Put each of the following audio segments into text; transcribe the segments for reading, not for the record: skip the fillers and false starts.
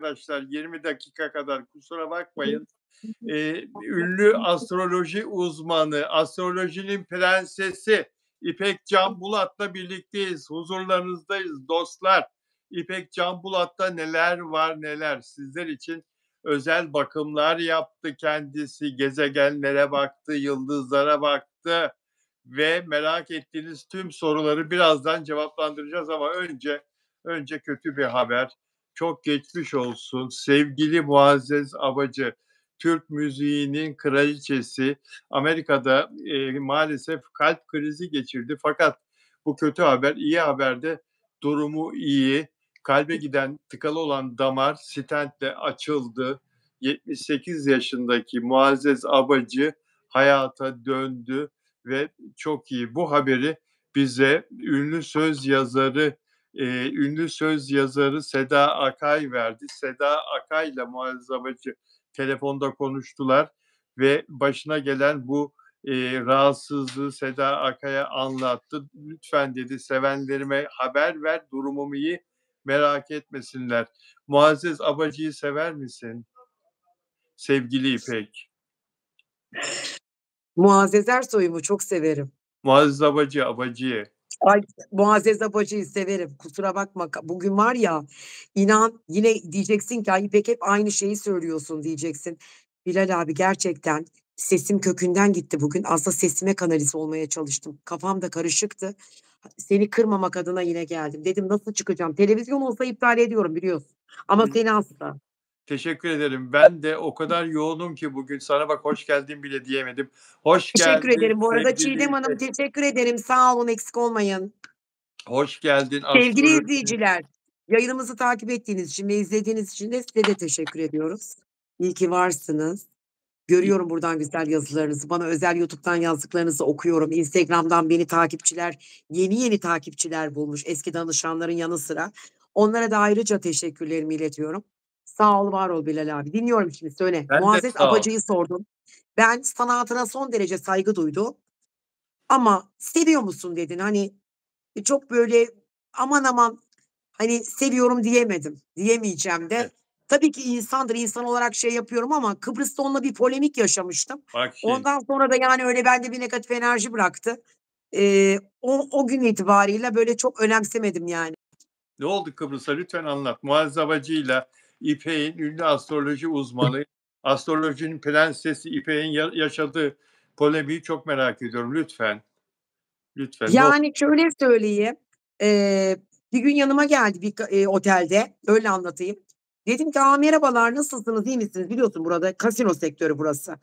arkadaşlar 20 dakika kadar kusura bakmayın. Ünlü astroloji uzmanı, astrolojinin prensesi İpek Canbulat'la birlikteyiz. Huzurlarınızdayız dostlar. İpek Canbulat'ta neler var neler. Sizler için özel bakımlar yaptı kendisi. Gezegenlere baktı, yıldızlara baktı ve merak ettiğiniz tüm soruları birazdan cevaplandıracağız ama önce kötü bir haber. Çok geçmiş olsun sevgili Muazzez Abacı. Türk müziğinin kraliçesi Amerika'da maalesef kalp krizi geçirdi. Fakat bu kötü haber, iyi haber de durumu iyi. Kalbe giden tıkalı olan damar stentle açıldı. 78 yaşındaki Muazzez Abacı hayata döndü ve çok iyi. Bu haberi bize ünlü söz yazarı Seda Akay verdi. Seda Akay ile Muazzez Abacı telefonda konuştular ve başına gelen bu rahatsızlığı Seda Akay'a anlattı. Lütfen dedi sevenlerime haber ver, durumumu iyi, merak etmesinler. Muazzez Abacı'yı sever misin? Sevgili İpek. Muazzez Ersoy'u çok severim. Muazzez Abacı'yı. Ay, Muazzez Abacı'yı severim. Kusura bakma. Bugün var ya, inan yine diyeceksin ki ay İpek hep aynı şeyi söylüyorsun diyeceksin. Bilal abi gerçekten sesim kökünden gitti bugün. Aslında sesime kanalize olmaya çalıştım. Kafam da karışıktı. Seni kırmamak adına yine geldim. Dedim nasıl çıkacağım? Televizyon olsa iptal ediyorum biliyorsun. Ama seni asla. Teşekkür ederim. Ben de o kadar yoğunum ki bugün sana bak hoş geldin bile diyemedim. Hoş Teşekkür geldin ederim. Bu arada sevgili Çiğdem Hanım İpek. teşekkür ederim. Sağ olun, eksik olmayın. Hoş geldin Sevgili astroloji. izleyiciler, yayınımızı takip ettiğiniz için ve izlediğiniz için de size de teşekkür ediyoruz. İyi ki varsınız. Görüyorum buradan güzel yazılarınızı. Bana özel YouTube'dan yazdıklarınızı okuyorum. Instagram'dan beni yeni takipçiler bulmuş eski danışanların yanı sıra. Onlara da ayrıca teşekkürlerimi iletiyorum. Sağ ol, var ol Bilal abi. Dinliyorum şimdi söyle. Ben de Muazzez sağ ol. Abacı'yı sordum. Ben sanatına son derece saygı duydum. Ama seviyor musun dedin. Hani çok böyle aman aman hani seviyorum diyemedim. Diyemeyeceğim de. Evet, Tabii ki insandır. İnsan olarak şey yapıyorum ama Kıbrıs'ta onunla bir polemik yaşamıştım. bak Ondan sonra da yani öyle bende bir negatif enerji bıraktı. O gün itibariyle böyle çok önemsemedim yani. ne oldu Kıbrıs'a lütfen anlat. Muazzez Abacı'yla İpek'in ünlü astroloji uzmanı, astrolojinin prensesi İpek'in yaşadığı polemiği çok merak ediyorum. Lütfen, lütfen ne oldu? Yani şöyle söyleyeyim. Bir gün yanıma geldi otelde. Öyle anlatayım. Dedim ki merhabalar nasılsınız iyi misiniz? Biliyorsun burada kasino sektörü burası.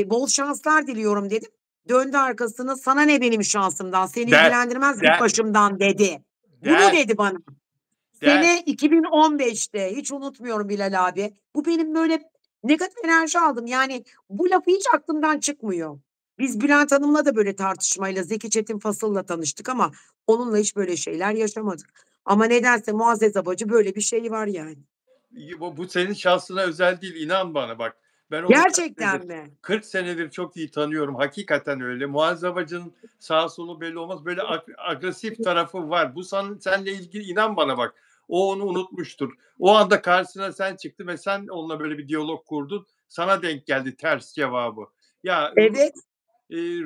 Bol şanslar diliyorum dedim. Döndü arkasına sana ne benim şansımdan seni Der, ilgilendirmez git der, başımdan dedi. Bunu der, dedi bana. der. Sene 2015'te hiç unutmuyorum Bilal abi. Bu benim böyle negatif enerji aldım. Yani bu lafı hiç aklımdan çıkmıyor. Biz Bülent Hanım'la da böyle tartışmayla Zeki Çetin Fasıl'la tanıştık ama onunla hiç böyle şeyler yaşamadık. Ama nedense Muazzez Abacı böyle bir şey var yani. Bu senin şahsına özel değil inan bana bak. Ben onu Gerçekten mi? 40 senedir çok iyi tanıyorum. Hakikaten öyle. Muazzez Abacı'nın sağ solu belli olmaz. Böyle agresif tarafı var. Bu seninle ilgili inan bana bak. O onu unutmuştur. O anda karşısına sen çıktın ve sen onunla böyle bir diyalog kurdun. Sana denk geldi ters cevabı. Ya Evet.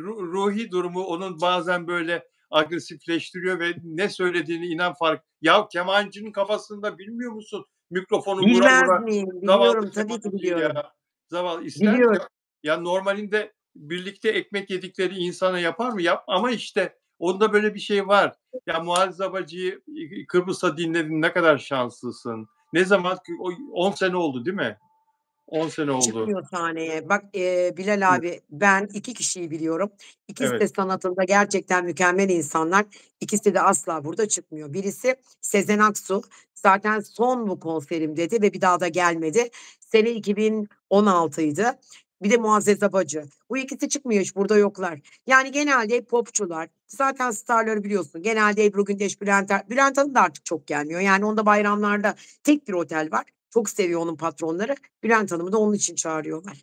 ruhi durumu onun bazen böyle agresifleştiriyor ve ne söylediğini inan fark. Ya kemancının kafasında bilmiyor musun? Mikrofonu vura Bilmez vura miyim? zavallı Biliyorum tabii ki kemancıyı biliyorum. ya. Zavallı ister mi Biliyorum. ya? Ya normalinde birlikte ekmek yedikleri insana yapar mı? Yap ama işte onda böyle bir şey var. Ya Muazzez Abacı'yı Kıbrıs'ta dinledin ne kadar şanslısın. Ne zaman? 10 sene oldu değil mi? 10 sene oldu. Çıkmıyor sahneye. Bak, Bilal Evet. abi, ben 2 kişiyi biliyorum. İkisi Evet. de sanatında gerçekten mükemmel insanlar. İkisi de asla burada çıkmıyor. Birisi Sezen Aksu. Zaten son bu konserim dedi ve bir daha da gelmedi. Sene 2016'ydı. Bir de Muazzez Abacı. Bu ikisi çıkmıyor hiç, burada yoklar. Yani genelde hep popçular. Zaten starları biliyorsun. Genelde Ebru Gündeş, Bülent Hanım da artık çok gelmiyor. Yani onda bayramlarda tek bir otel var. Çok seviyor onun patronları. Bülent Hanım'ı da onun için çağırıyorlar.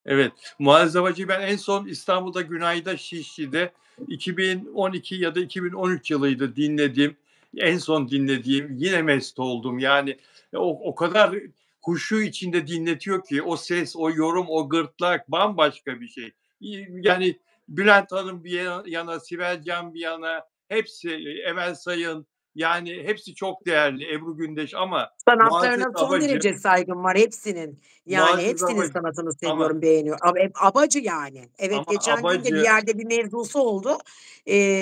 Evet. Muazzez Abacı'yı ben en son İstanbul'da Günay'da Şişli'de 2012 ya da 2013 yılıydı dinlediğim. En son dinlediğim. Yine mest oldum. Yani o kadar huşu içinde dinletiyor ki o ses, o yorum, o gırtlak bambaşka bir şey. Yani Bülent Hanım bir yana, Sibel Can bir yana hepsi, Emel Sayın, yani hepsi çok değerli, Ebru Gündeş ama Muazzez Sanatlarına son Abacı, derece saygım var hepsinin. Yani Muazzez hepsinin Abacı sanatını ama seviyorum, beğeniyorum. Ama hep Abacı yani. Evet, ama geçen gün de bir Abacı yerde bir mevzusu oldu.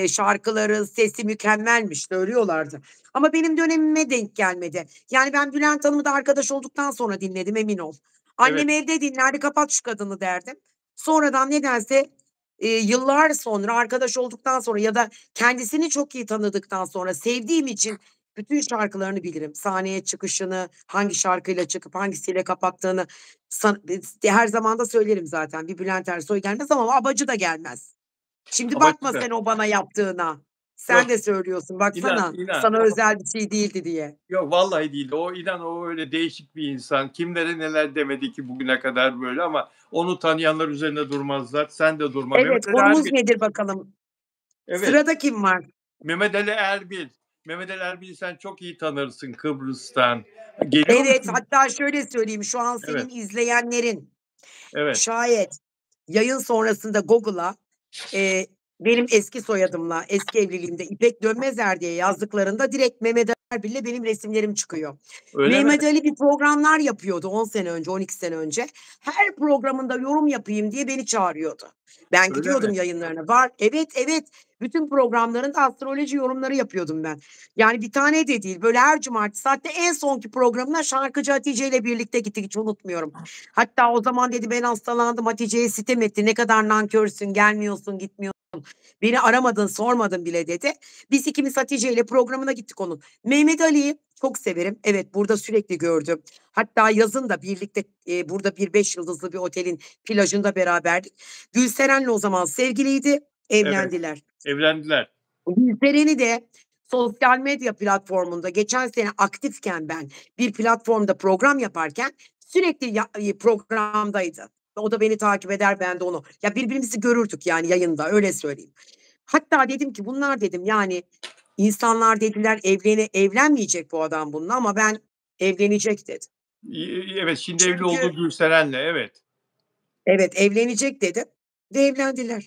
Şarkıları, sesi mükemmelmiş söylüyorlardı. Ama benim dönemime denk gelmedi. Yani ben Bülent Hanım'ı da arkadaş olduktan sonra dinledim, emin ol. evet, Annem evde dinlerdi, kapat şu kadını derdim. Sonradan nedense yıllar sonra arkadaş olduktan sonra ya da kendisini çok iyi tanıdıktan sonra sevdiğim için bütün şarkılarını bilirim. Sahneye çıkışını, hangi şarkıyla çıkıp hangisiyle kapattığını her zaman da söylerim zaten. Bir Bülent Ersoy gelmez ama Abacı da gelmez. Şimdi Abacı bakma da sen o bana yaptığına. Sen yok, de söylüyorsun inan baksana, inan sana o özel bir şey değildi diye. yok vallahi değil. O inan o öyle değişik bir insan. Kimlere neler demedi ki bugüne kadar böyle ama onu tanıyanlar üzerine durmazlar. Sen de durma. Evet, Mehmet Ali konumuz Erbil. nedir bakalım? Evet. Sırada kim var? Mehmet Ali Erbil. Mehmet Ali Erbil'i sen çok iyi tanırsın Kıbrıs'tan. Geliyor Evet, musun? hatta şöyle söyleyeyim, şu an senin Evet. izleyenlerin Evet. şayet yayın sonrasında Google'a, benim eski soyadımla, eski evliliğimde İpek Dönmezer diye yazdıklarında direkt Mehmet Ali Erbil'le benim resimlerim çıkıyor. Öyle mi? Mehmet Ali bir programlar yapıyordu 10 sene önce, 12 sene önce. Her programında yorum yapayım diye beni çağırıyordu. Ben Öyle gidiyordum mi? yayınlarına. Var, evet, evet. Bütün programlarında astroloji yorumları yapıyordum ben. Yani bir tane de değil. Böyle her cumartesi, hatta en sonki programına şarkıcı Hatice ile birlikte gittik, hiç unutmuyorum. Hatta o zaman dedi ben hastalandım, Hatice'ye sitem etti. Ne kadar nankörsün, gelmiyorsun, gitmiyorsun. Beni aramadın, sormadın bile dedi. Biz ikimiz Hatice ile programına gittik onun. Mehmet Ali'yi çok severim. Evet, burada sürekli gördüm. Hatta yazın da birlikte burada bir 5 yıldızlı bir otelin plajında beraberdik. Gülseren'le o zaman sevgiliydi, Evet. evlendiler. Evlendiler. Gülseren'i de sosyal medya platformunda geçen sene aktifken ben bir platformda program yaparken sürekli programdaydı. O da beni takip eder, ben de onu. Ya birbirimizi görürdük yani yayında, öyle söyleyeyim. Hatta dedim ki bunlar dedim yani insanlar dediler evlenmeyecek bu adam bununla ama ben evlenecek dedim. Evet, şimdi evli Çünkü olduğu Gülseren'le, evet. evet, evlenecek dedim ve evlendiler.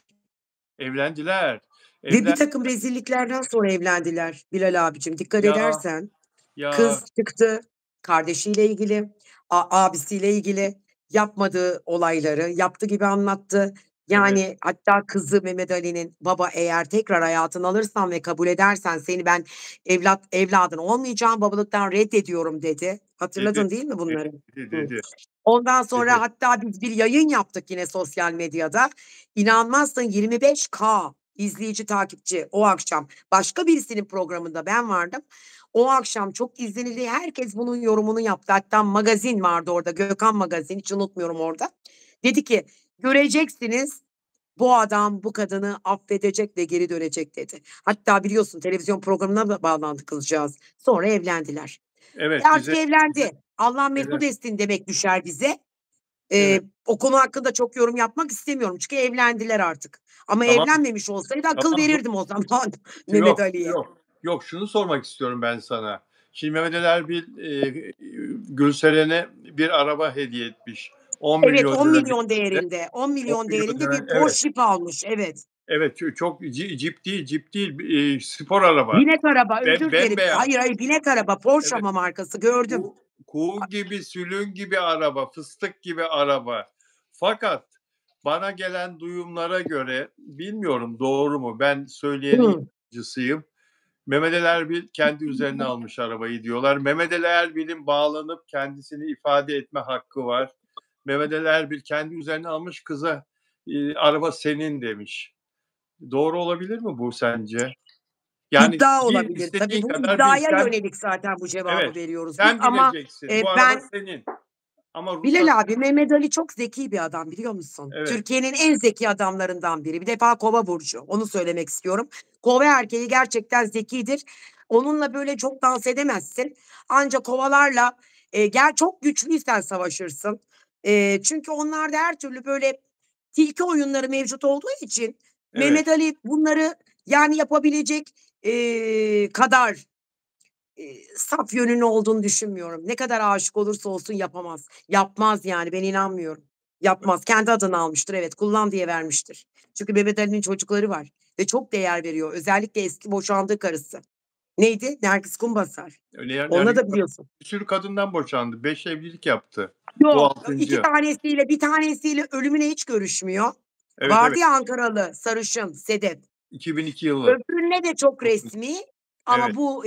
Evlendiler. Ve bir Evlen takım rezilliklerden sonra evlendiler Bilal abicim, dikkat Ya, edersen. ya, Kız çıktı, kardeşiyle ilgili, abisiyle ilgili yapmadığı olayları yaptı gibi anlattı. evet, Yani hatta kızı Mehmet Ali'nin, "Baba eğer tekrar hayatına alırsan ve kabul edersen seni ben evladın olmayacağım, babalıktan reddediyorum." dedi. dedi, Hatırladın değil mi dedi, bunları? dedi, Hı. dedi, Ondan sonra dedi. hatta biz bir yayın yaptık yine sosyal medyada. İnanmazsın 25K izleyici, takipçi o akşam. Başka birisinin programında ben vardım. O akşam çok izlenildi. Herkes bunun yorumunu yaptı. Hatta magazin vardı orada. Gökhan Magazin. Hiç unutmuyorum orada. Dedi ki göreceksiniz bu adam bu kadını affedecek ve geri dönecek dedi. Hatta biliyorsun televizyon programına da bağlandı kızcağız. Sonra evlendiler. Evet, Artık bize evlendi. Allah mesut evlen etsin demek düşer bize. evet, O konu hakkında çok yorum yapmak istemiyorum. Çünkü evlendiler artık. Ama tamam, evlenmemiş olsaydı akıl tamam. verirdim o zaman Mehmet Yok, Ali'ye. yok, yok. Şunu sormak istiyorum ben sana. Şimdi Mehmet Ali Erbil, Gülseren'e bir araba hediye etmiş. 10 Evet, milyon 10 lira milyon değerinde. değerinde. 10 10 milyon milyon değerinde lira, bir evet. Porsche Jeep almış. Evet. Evet, çok cip değil, spor araba. Binek araba, özür dilerim. Bembeyaz. Hayır, hayır, binek araba. Porsche Evet. ama markası, gördüm. Kuğu gibi, sülün gibi araba, fıstık gibi araba. Fakat bana gelen duyumlara göre, bilmiyorum doğru mu, ben söyleyenin Hıı. yancısıyım. Mehmet Ali Erbil kendi üzerine almış arabayı diyorlar. Mehmet Ali Erbil'in bağlanıp kendisini ifade etme hakkı var. Mehmet Ali Erbil kendi üzerine almış, kıza araba senin demiş. Doğru olabilir mi bu sence? Yani İddia bil, olabilir. istediğin Tabii bu kadar bil. iddiaya Sen yönelik zaten bu cevabı evet, veriyoruz biz sen ama, bileceksin. Bu araba ben senin ama Bilal ruhsatı abi, Mehmet Ali çok zeki bir adam, biliyor musun? evet, Türkiye'nin en zeki adamlarından biri. Bir defa Kova burcu. Onu söylemek istiyorum. Kova erkeği gerçekten zekidir. Onunla böyle çok dans edemezsin. Ancak kovalarla çok güçlüysen savaşırsın. Çünkü onlarda her türlü böyle tilki oyunları mevcut olduğu için evet, Mehmet Ali bunları yani yapabilecek kadar saf yönünü olduğunu düşünmüyorum. Ne kadar aşık olursa olsun yapamaz. Yapmaz yani, ben inanmıyorum. Yapmaz. Kendi adını almıştır, evet, kullan diye vermiştir. Çünkü Mehmet Ali'nin çocukları var ve çok değer veriyor. Özellikle eski boşandığı karısı. Neydi? Nergis Kumbasar. Öyle yani Onunla da biliyorsun. bir sürü kadından boşandı. 5 evlilik yaptı. Bu Yok, 2 6'ncı. tanesiyle, bir tanesiyle ölümüne hiç görüşmüyor. Evet, Vardı evet. ya Ankaralı, sarışın, Sedef. 2002 yılı. Öbürüne de çok resmi ama Evet. bu,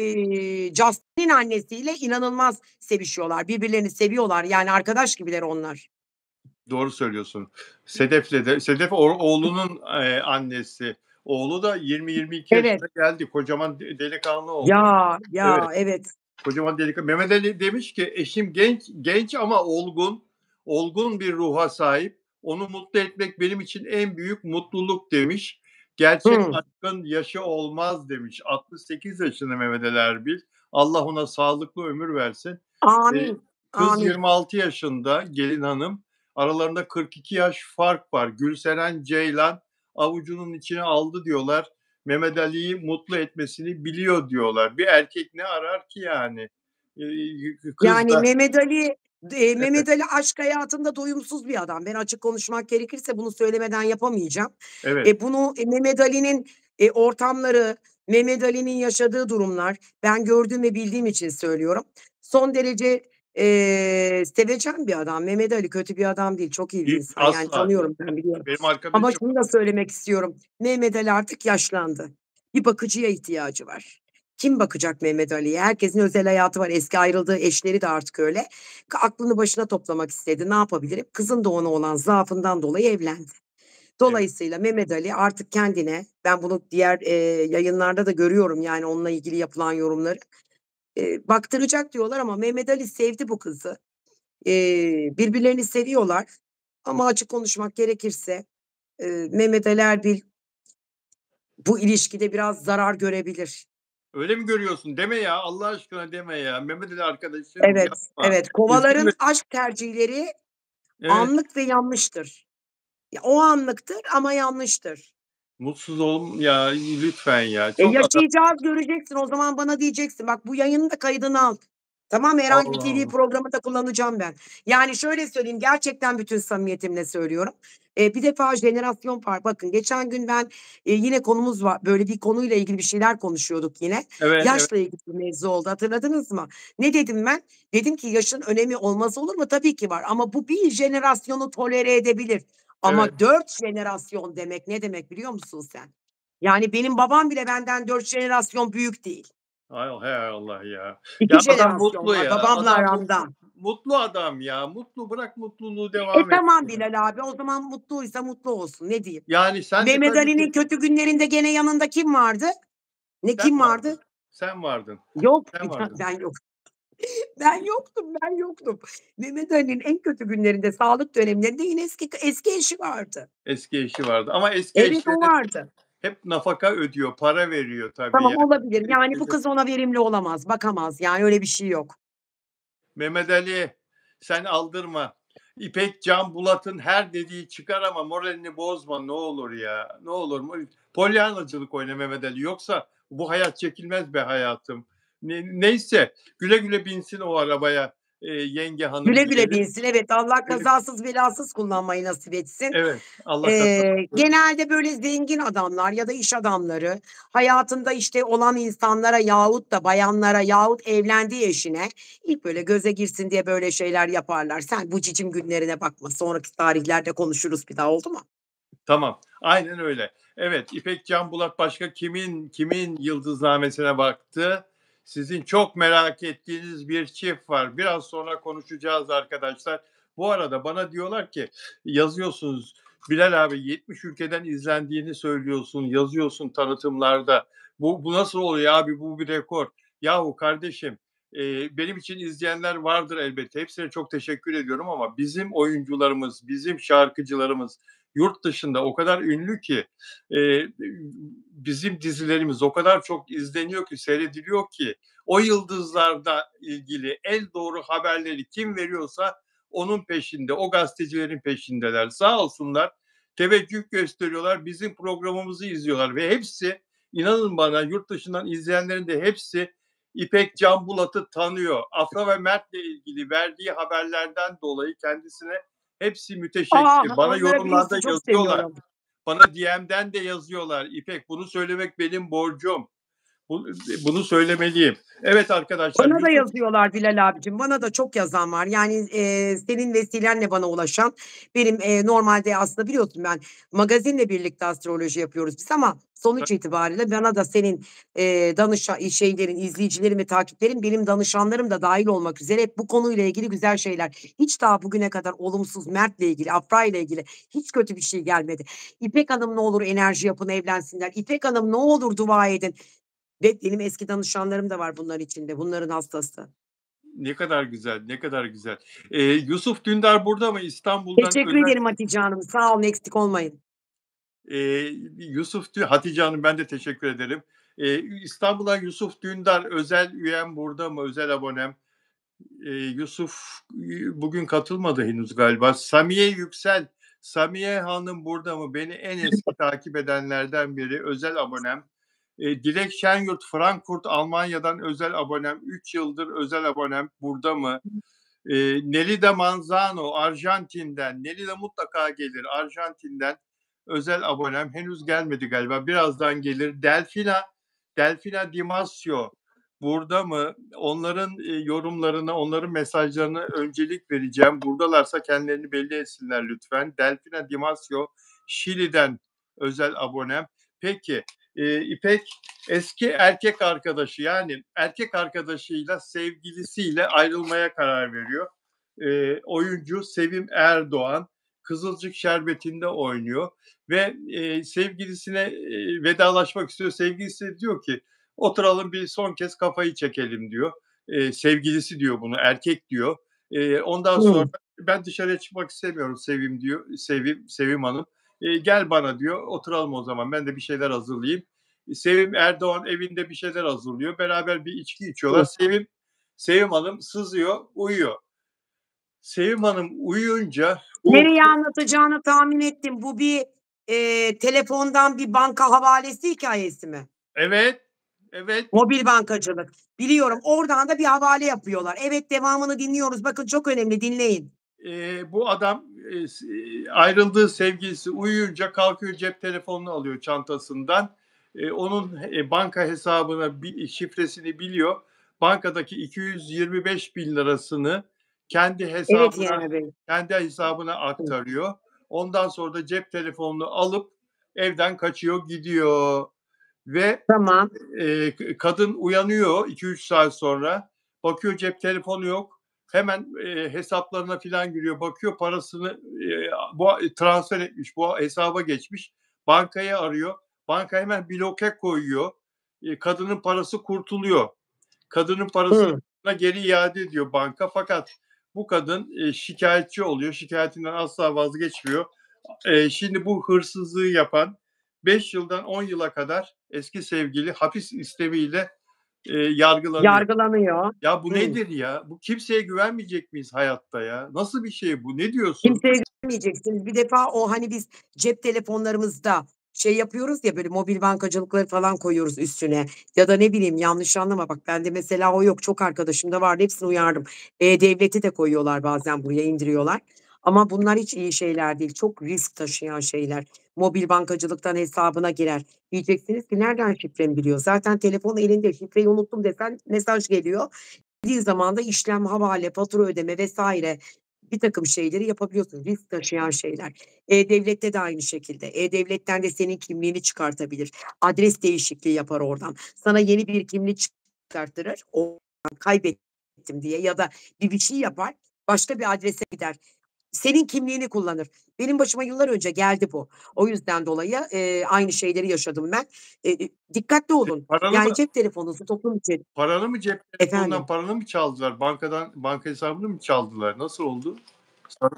Justin'in annesiyle inanılmaz sevişiyorlar. Birbirlerini seviyorlar. Yani arkadaş gibiler onlar. Doğru söylüyorsun. Sedef oğlunun, annesi. Oğlu da 20-22 Evet. yaşına geldi. Kocaman delikanlı oldu. Ya, Evet, ya, evet. kocaman delikanlı. Mehmet Ali demiş ki eşim genç ama olgun bir ruha sahip. Onu mutlu etmek benim için en büyük mutluluk demiş. Gerçek Hıı. aşkın yaşı olmaz demiş. 68 yaşında Mehmet Ali Erbil. Allah ona sağlıklı ömür versin. Eee, Amin, Kız amin. 26 yaşında gelin hanım. Aralarında 42 yaş fark var. Gülseren Ceylan avucunun içine aldı diyorlar. Mehmet Ali'yi mutlu etmesini biliyor diyorlar. Bir erkek ne arar ki yani? Kız Yani da Mehmet evet, Ali aşk hayatında doyumsuz bir adam. Ben açık konuşmak gerekirse bunu söylemeden yapamayacağım. evet, Bunu, Mehmet Ali'nin, ortamları, Mehmet Ali'nin yaşadığı durumlar, ben gördüğüm ve bildiğim için söylüyorum. Son derece, sevecen bir adam. Mehmet Ali kötü bir adam değil, çok iyi bir değil, insan. Yani asla değil. tanıyorum, ben biliyorum. Benim Ama arkadaşım şunu da söylemek istiyorum. Mehmet Ali artık yaşlandı. Bir bakıcıya ihtiyacı var. Kim bakacak Mehmet Ali'ye? Herkesin özel hayatı var. Eski ayrıldığı eşleri de artık öyle. Aklını başına toplamak istedi. Ne yapabilirim? Kızın da ona olan zaafından dolayı evlendi. evet, Dolayısıyla Mehmet Ali artık kendine, ben bunu diğer, yayınlarda da görüyorum, yani onunla ilgili yapılan yorumları. Baktıracak diyorlar ama Mehmet Ali sevdi bu kızı. Birbirlerini seviyorlar ama açık konuşmak gerekirse, Mehmet Ali Erbil bu ilişkide biraz zarar görebilir. öyle mi görüyorsun? Deme ya, Allah aşkına deme ya. Mehmet Ali arkadaşım Evet, yapma. evet. Üzülme. Kovaların aşk tercihleri Evet, anlık ve yanlıştır. Ya, o anlıktır ama yanlıştır. mutsuz ya lütfen ya. Çok adam Yaşayacağız, göreceksin. O zaman bana diyeceksin, "Bak, bu yayının da kaydını al." Tamam, herhangi bir Allah TV Allah. programında kullanacağım ben. Yani şöyle söyleyeyim, gerçekten bütün samimiyetimle söylüyorum. Bir defa jenerasyon farkı. Bakın geçen gün ben, yine konumuz var. Böyle bir konuyla ilgili bir şeyler konuşuyorduk yine. Evet, evet, Yaşla ilgili bir mevzu oldu, hatırladınız mı? Ne dedim ben? Dedim ki yaşın önemi olmaz olur mu? Tabii ki var ama bu bir jenerasyonu tolere edebilir. evet. Ama 4 jenerasyon demek ne demek biliyor musun sen? Yani benim babam bile benden 4 jenerasyon büyük değil. Hay hay Allah ya. 2 Ya adam jenerasyon mutlu var ya. babamla Adam mutlu. aramda. Mutlu adam ya. Mutlu bırak mutluluğu devam Tamam etsin. Bilal abi, o zaman mutluysa mutlu olsun, ne diyeyim? Yani sen de Mehmet tabii Ali'nin ki kötü günlerinde gene yanında kim vardı? Ne sen kim vardı? vardın. Sen vardın. Yok, Sen vardın. ben yok. Ben yoktum, ben yoktum. Mehmet Ali'nin en kötü günlerinde, sağlık dönemlerinde yine eski eşi vardı. Eski eşi vardı ama eski Evet, o eşleri vardı. hep nafaka ödüyor, para veriyor tabii Tamam, yani. olabilir. Yani bu Etkisi kız ona verimli olamaz, bakamaz. Yani öyle bir şey yok. Mehmet Ali, sen aldırma. İpek Can Bulat'ın her dediği çıkar ama moralini bozma ne olur ya. Ne olur. Polyanacılık oyna Mehmet Ali. Yoksa bu hayat çekilmez be hayatım. Neyse güle güle binsin o arabaya yenge hanım Güle güle diyelim. binsin. Evet, Allah Güle- kazasız belasız kullanmayı nasip etsin. Evet Allah kazasız. Genelde böyle zengin adamlar ya da iş adamları hayatında, işte, olan insanlara yahut da bayanlara yahut evlendiği eşine ilk böyle göze girsin diye böyle şeyler yaparlar. Sen bu cicim günlerine bakma. Sonraki tarihlerde konuşuruz bir daha, oldu mu? Tamam. Aynen öyle. Evet, İpek Can Bulat başka kimin yıldıznamesine baktı? Sizin çok merak ettiğiniz bir çift var. Biraz sonra konuşacağız arkadaşlar. Bu arada bana diyorlar ki yazıyorsunuz Bilal abi 70 ülkeden izlendiğini söylüyorsun, yazıyorsun tanıtımlarda. Bu nasıl oluyor abi? Bu bir rekor. Yahu kardeşim, benim için izleyenler vardır elbette. Hepsine çok teşekkür ediyorum ama bizim oyuncularımız, bizim şarkıcılarımız, yurt dışında o kadar ünlü ki bizim dizilerimiz o kadar çok izleniyor ki, seyrediliyor ki o yıldızlarla ilgili en doğru haberleri kim veriyorsa onun peşinde, o gazetecilerin peşindeler. Sağ olsunlar teveccüh gösteriyorlar, bizim programımızı izliyorlar ve hepsi inanın bana yurt dışından izleyenlerin de hepsi İpek Canbulat'ı tanıyor. Afra ve Mert'le ilgili verdiği haberlerden dolayı kendisine hepsi müteşekkir. Bana Onları yorumlarda bilirsin, çok yazıyorlar. seviyorum. Bana DM'den de yazıyorlar. İpek, bunu söylemek benim borcum. Bunu söylemeliyim. Evet arkadaşlar, Bana da Yusuf. yazıyorlar Bilal abicim. Bana da çok yazan var. Yani, senin vesilenle bana ulaşan benim, normalde aslında biliyorsun ben magazinle birlikte astroloji yapıyoruz biz ama sonuç itibariyle bana da senin, şeylerin, izleyicilerin ve takipçilerin benim danışanlarım da dahil olmak üzere hep bu konuyla ilgili güzel şeyler. Hiç daha bugüne kadar olumsuz Mert'le ilgili, Afra'yla ilgili hiç kötü bir şey gelmedi. İpek Hanım ne olur enerji yapın, evlensinler. İpek Hanım ne olur dua edin. Ve benim eski danışanlarım da var bunların içinde. Bunların hastası. Ne kadar güzel, ne kadar güzel. Yusuf Dündar burada mı? İstanbul'dan Teşekkür özel. ederim Hatice Hanım. Sağ olun, eksik olmayın. Hatice Hanım, ben de teşekkür ederim. İstanbul'dan Yusuf Dündar özel üyem burada mı? Özel abonem. Yusuf bugün katılmadı henüz galiba. Samiye Yüksel. Samiye Hanım burada mı? Beni en eski takip edenlerden biri. Özel abonem. Dilek Şenyurt Frankfurt Almanya'dan özel abonem. 3 yıldır özel abonem. Burada mı? Nelida Manzano Arjantin'den. Nelida mutlaka gelir. Arjantin'den özel abonem. Henüz gelmedi galiba. Birazdan gelir. Delfina Dimasio burada mı? Onların yorumlarına, onların mesajlarına öncelik vereceğim. Buradalarsa kendilerini belli etsinler lütfen. Delfina Dimasio Şili'den özel abonem. Peki İpek eski erkek arkadaşı, yani erkek arkadaşıyla, sevgilisiyle ayrılmaya karar veriyor. Oyuncu Sevim Erdoğan Kızılcık Şerbeti'nde oynuyor ve sevgilisine vedalaşmak istiyor. Sevgilisi diyor ki oturalım bir son kez kafayı çekelim diyor. Sevgilisi diyor bunu, erkek diyor. Ondan sonra ben dışarıya çıkmak istemiyorum Sevim diyor. Sevim Hanım. Gel bana diyor, oturalım o zaman, ben de bir şeyler hazırlayayım. Sevim Erdoğan evinde bir şeyler hazırlıyor. Beraber bir içki içiyorlar. Sevim Hanım sızıyor, uyuyor. Sevim Hanım uyuyunca bu. Nereye anlatacağını tahmin ettim. Bu bir, telefondan bir banka havalesi hikâyesi mi? Evet, evet. Mobil bankacılık. Biliyorum. Oradan da bir havale yapıyorlar. Evet, devamını dinliyoruz. Bakın çok önemli, dinleyin. Bu adam ayrıldığı sevgilisi uyuyunca kalkıyor, cep telefonunu alıyor çantasından. Onun banka hesabına şifresini biliyor. Bankadaki 225 bin lirasını kendi Evet hesabına Yener Bey. kendi hesabına aktarıyor. Ondan sonra da cep telefonunu alıp evden kaçıyor, gidiyor ve Tamam. kadın uyanıyor 2-3 saat sonra. Bakıyor cep telefonu yok. Hemen hesaplarına filan giriyor. Bakıyor parasını bu transfer etmiş. Bu hesaba geçmiş. Bankayı arıyor. Banka hemen bloke koyuyor. Kadının parası kurtuluyor. Kadının parasını geri iade ediyor banka. Fakat bu kadın şikayetçi oluyor. Şikayetinden asla vazgeçmiyor. Şimdi bu hırsızlığı yapan 5 yıldan 10 yıla kadar eski sevgili hapis istemiyle yargılanıyor. Yargılanıyor. Ya bu nedir ya? Bu, kimseye güvenmeyecek miyiz hayatta ya? Nasıl bir şey bu? Ne diyorsun? Kimseye güvenmeyeceksiniz. Bir defa o, hani, biz cep telefonlarımızda şey yapıyoruz ya, böyle mobil bankacılıkları falan koyuyoruz üstüne ya da ne bileyim, yanlış anlama bak, bende mesela o yok. Çok arkadaşımda vardı, hepsini uyardım. E-Devlet'i de koyuyorlar bazen buraya, indiriyorlar. Ama bunlar hiç iyi şeyler değil. Çok risk taşıyan şeyler. Mobil bankacılıktan hesabına girer. Diyeceksiniz ki nereden şifremi biliyor? Zaten telefon elinde, şifreyi unuttum desen mesaj geliyor. Girdiğin zaman da işlem, havale, fatura ödeme vesaire birtakım şeyleri yapabiliyorsun. Risk taşıyan şeyler. E-Devlet'te de aynı şekilde. E-Devlet'ten de senin kimliğini çıkartabilir. Adres değişikliği yapar oradan. Sana yeni bir kimlik çıkarttırır. O kaybettim diye ya da bir şey yapar. Başka bir adrese gider. Senin kimliğini kullanır. Benim başıma yıllar önce geldi bu. O yüzden dolayı, aynı şeyleri yaşadım ben. Dikkatli olun. Paranı Yani mı cep telefonunuzu toplum için. paranı mı cep telefonundan Efendim? paranı mı çaldılar? Banka hesabını mı çaldılar? Nasıl oldu?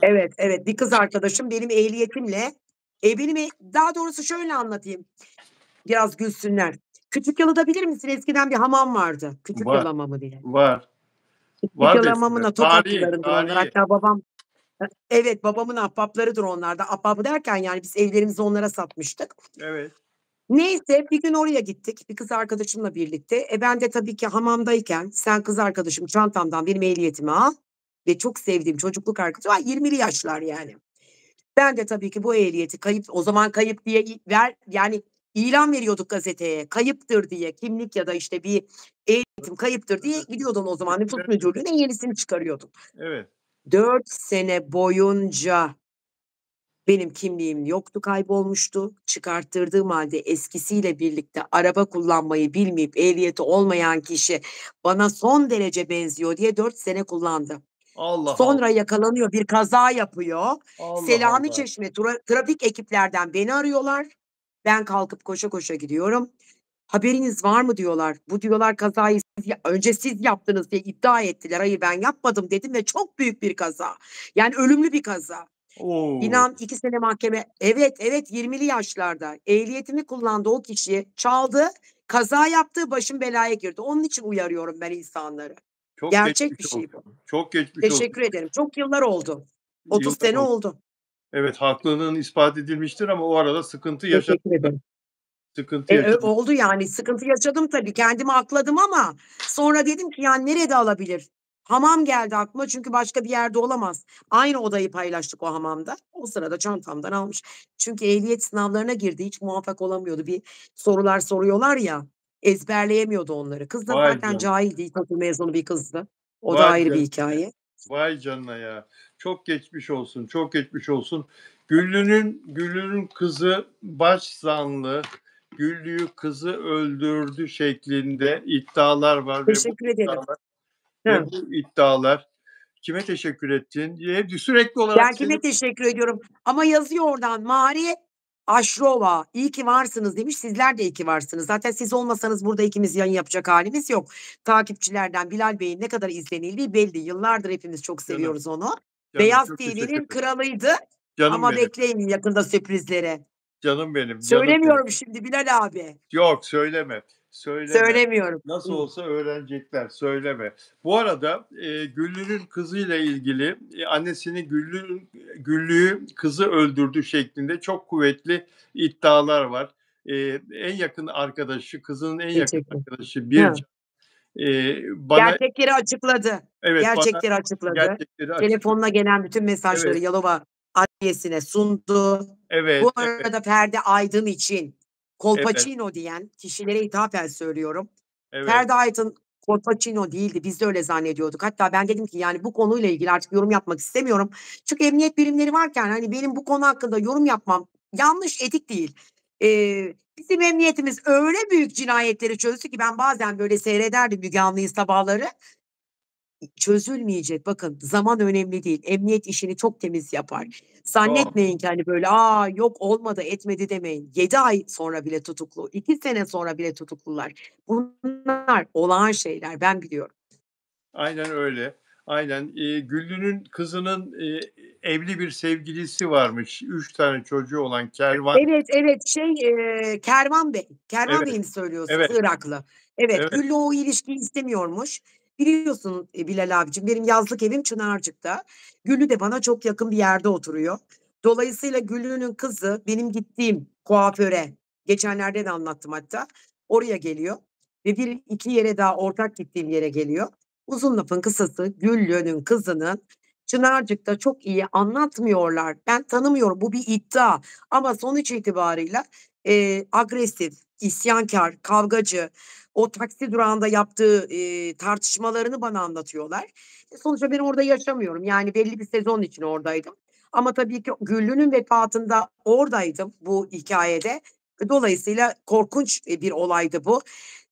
Evet, evet. Bir kız arkadaşım benim ehliyetimle, daha doğrusu şöyle anlatayım, biraz gülsünler. Küçükyalı'da bilir misin? Eskiden bir hamam vardı. Küçükyalı Var, Hamamı diye. var. Küçükyalı Vardı eskiden. Hamamı'na Tarihi, Tokatlılarındır onlar. tarihi. Hatta babam. Evet, babamın ahbaplarıdır onlar da. Ahbabı derken yani biz evlerimizi onlara satmıştık. Evet. Neyse bir gün oraya gittik bir kız arkadaşımla birlikte. Ben de tabii ki hamamdayken sen kız arkadaşım çantamdan benim ehliyetimi al ve çok sevdiğim çocukluk arkadaşım 20'li yaşlar yani. Ben de tabii ki bu ehliyeti kayıp o zaman kayıp diye yani ilan veriyorduk gazeteye. Kayıptır diye kimlik ya da işte bir ehliyetim kayıptır diye gidiyordum o zaman nüfus müdürlüğüne yenisini çıkarıyordum. Evet. 4 sene boyunca benim kimliğim yoktu, kaybolmuştu. Çıkarttırdığım hâlde eskisiyle birlikte araba kullanmayı bilmeyip ehliyeti olmayan kişi bana son derece benziyor diye 4 sene kullandı. Allah Allah. Sonra yakalanıyor, bir kaza yapıyor. Allah Allah. Selamiçeşme trafik ekiplerden beni arıyorlar. Ben kalkıp koşa koşa gidiyorum. "Haberiniz var mı?" diyorlar. "Bu" diyorlar, "kazayı önce siz yaptınız." diye iddia ettiler. "Hayır, ben yapmadım." dedim ve çok büyük bir kaza. Yani ölümlü bir kaza. O! İnan 2 sene mahkeme. Evet, evet, 20'li yaşlarda. Ehliyetimi kullandı o kişi, çaldı, kaza yaptı, başım belaya girdi. Onun için uyarıyorum ben insanları. Çok Gerçek bir geçmiş şey bu. olsun. Çok geçmiş olsun. Teşekkür ederim. Çok yıllar oldu. 30 Yıllar sene oldu. oldu. Evet, haklılığın ispat edilmiştir ama o arada sıkıntı yaşadın Teşekkür da. ederim. Sıkıntı yaşadın. Oldu yani. Sıkıntı yaşadım tabii. Kendimi akladım ama sonra dedim ki, "Yani nerede alabilir?" Hamam geldi aklıma çünkü başka bir yerde olamaz. Aynı odayı paylaştık o hamamda. O sırada çantamdan almış. Çünkü ehliyet sınavlarına girdi. Hiç muvaffak olamıyordu. Bir sorular soruyorlar ya, ezberleyemiyordu onları. Kız da Vay zaten canına. cahildi. İlkokul mezunu bir kızdı. O da Vay ayrı bir canına ya. hikâye. Vay canına ya. Çok geçmiş olsun, çok geçmiş olsun. Güllü'nün kızı başzanlı, Güllü'yü kızı öldürdü şeklinde iddialar var ve bu Teşekkür ederim. iddialar Hıh. kime teşekkür ettin? Hep sürekli olarak Ben seni kime teşekkür ediyorum ama yazıyor oradan Mari Aşrova, "İyi ki varsınız." demiş. Sizler de iyi ki varsınız. Zaten siz olmasanız burada ikimiz yayın yapacak hâlimiz yok. Takipçilerden Bilal Bey'in ne kadar izlenildiği belli. Yıllardır hepimiz çok canım, seviyoruz onu. canım Beyaz çok teşekkür TV'nin ederim. kralıydı Canım ama benim, bekleyin yakında sürprizleri. canım benim, canım benim. Söylemiyorum şimdi Bilal abi. Yok söyleme, söyleme. Söylemiyorum. Nasıl Hıh. olsa öğrenecekler, söyleme. Bu arada, Güllü'nün kızıyla ilgili, annesinin Güllü'yü kızı öldürdü şeklinde çok kuvvetli iddialar var. En yakın arkadaşı, kızının en yakın Teşekkür. arkadaşı Hıh. Bircan, bana Gerçekleri açıkladı. evet, bana Gerçekleri açıkladı. gerçekleri açıkladı. Telefonla gelen bütün mesajları Evet, Yalova Adliyesi'ne sundu. evet, Bu evet, arada Ferdi Aydın için evet, Kolpaçino diyen kişilere ithafen söylüyorum. evet. Ferdi Aydın Kolpaçino değildi. Biz de öyle zannediyorduk. Hatta ben dedim ki yani bu konuyla ilgili artık yorum yapmak istemiyorum. Çünkü emniyet birimleri varken hani benim bu konu hakkında yorum yapmam yanlış, etik değil. Bizim emniyetimiz öyle büyük cinayetleri çözdü ki ben bazen böyle seyrederdim Müge Anlı'yı sabahları. Çözülmeyecek. Bakın zaman önemli değil. Emniyet işini çok temiz yapar. Çok. Zannetmeyin ki hani böyle, yok olmadı etmedi demeyin. 7 ay sonra bile tutuklu, 2 sene sonra bile tutuklular. Bunlar olağan şeyler. Ben biliyorum. Aynen öyle. Aynen. Güllü'nün kızının, evli bir sevgilisi varmış. 3 tane çocuğu olan Kervan. Evet, evet, Kervan Bey. Kervan Bey'i Evet, mi söylüyorsunuz? evet, Iraklı. Evet, evet, Güllü o ilişkiyi istemiyormuş. Biliyorsun, Bilal abicim, benim yazlık evim Çınarcık'ta. Güllü de bana çok yakın bir yerde oturuyor. Dolayısıyla Güllü'nün kızı benim gittiğim kuaföre, geçenlerde de anlattım hatta, oraya geliyor ve bir iki yere daha ortak gittiğim yere geliyor. Uzun lafın kısası Güllü'nün kızının Çınarcık'ta çok iyi anlatmıyorlar. Ben tanımıyorum, bu bir iddia. Ama sonuç itibarıyla, agresif, isyankâr, kavgacı, o taksi durağında yaptığı, tartışmalarını bana anlatıyorlar. Sonuçta ben orada yaşamıyorum. Yani belli bir sezon için oradaydım. Ama tabii ki Güllü'nün vefatında oradaydım bu hikâyede. Dolayısıyla korkunç, bir olaydı bu.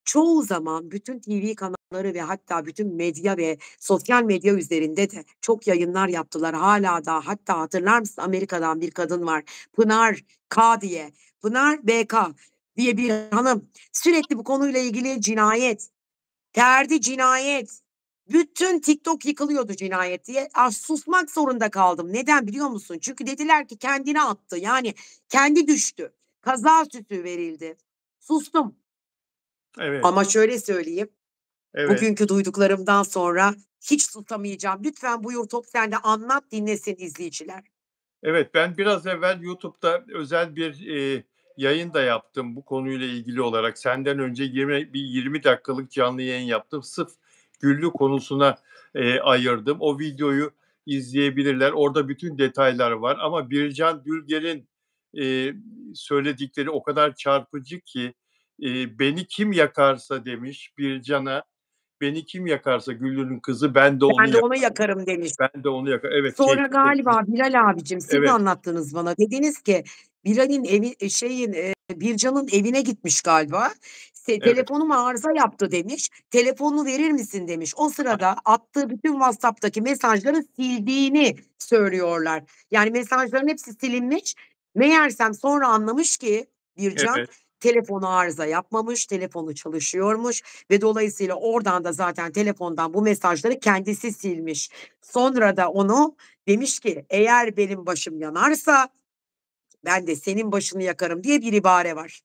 Çoğu zaman bütün TV kanalları ve hatta bütün medya ve sosyal medya üzerinde de çok yayınlar yaptılar. Hâlâ daha hatta hatırlar mısın Amerika'dan bir kadın var. Pınar K diye. Pınar BK diye bir hanım. Sürekli bu konuyla ilgili cinayet, Ferdi cinayet. Bütün TikTok yıkılıyordu cinayet diye. Susmak zorunda kaldım. Neden biliyor musun? Çünkü dediler ki kendini attı. Yani kendi düştü. Kaza süsü verildi. Sustum. evet, Ama şöyle söyleyeyim, evet. bugünkü duyduklarımdan sonra hiç susamayacağım. Lütfen buyur Top sen de anlat dinlesin izleyiciler. Evet, ben biraz evvel YouTube'da özel bir, yayın da yaptım bu konuyla ilgili olarak. Senden önce 20 dakikalık canlı yayın yaptım. Sırf Güllü konusuna, ayırdım. O videoyu izleyebilirler. Orada bütün detaylar var ama Bircan Dülger'in, eee, söyledikleri o kadar çarpıcı ki, "Beni kim yakarsa" demiş Bircan'a, "Beni kim yakarsa Güllü'nün kızı ben de onu "Ben de onu yakarım. yakarım." demiş. Ben de onu yakar." Evet, Sonra tehdit etmiş. galiba Bilal abicim siz Evet, anlattınız bana. Dediniz ki Bilal'in evi Bircan'ın evine gitmiş galiba. evet. "Telefonum arıza yaptı." demiş. "Telefonunu verir misin?" demiş. O sırada attığı bütün WhatsApp'taki mesajları sildiğini söylüyorlar. Yani mesajların hepsi silinmiş. Meğersem sonra anlamış ki Bircan Evet. telefonu arıza yapmamış, telefonu çalışıyormuş ve dolayısıyla oradan da zaten telefondan bu mesajları kendisi silmiş. Sonra da onu demiş ki, "Eğer benim başım yanarsa ben de senin başını yakarım." diye bir ibare var.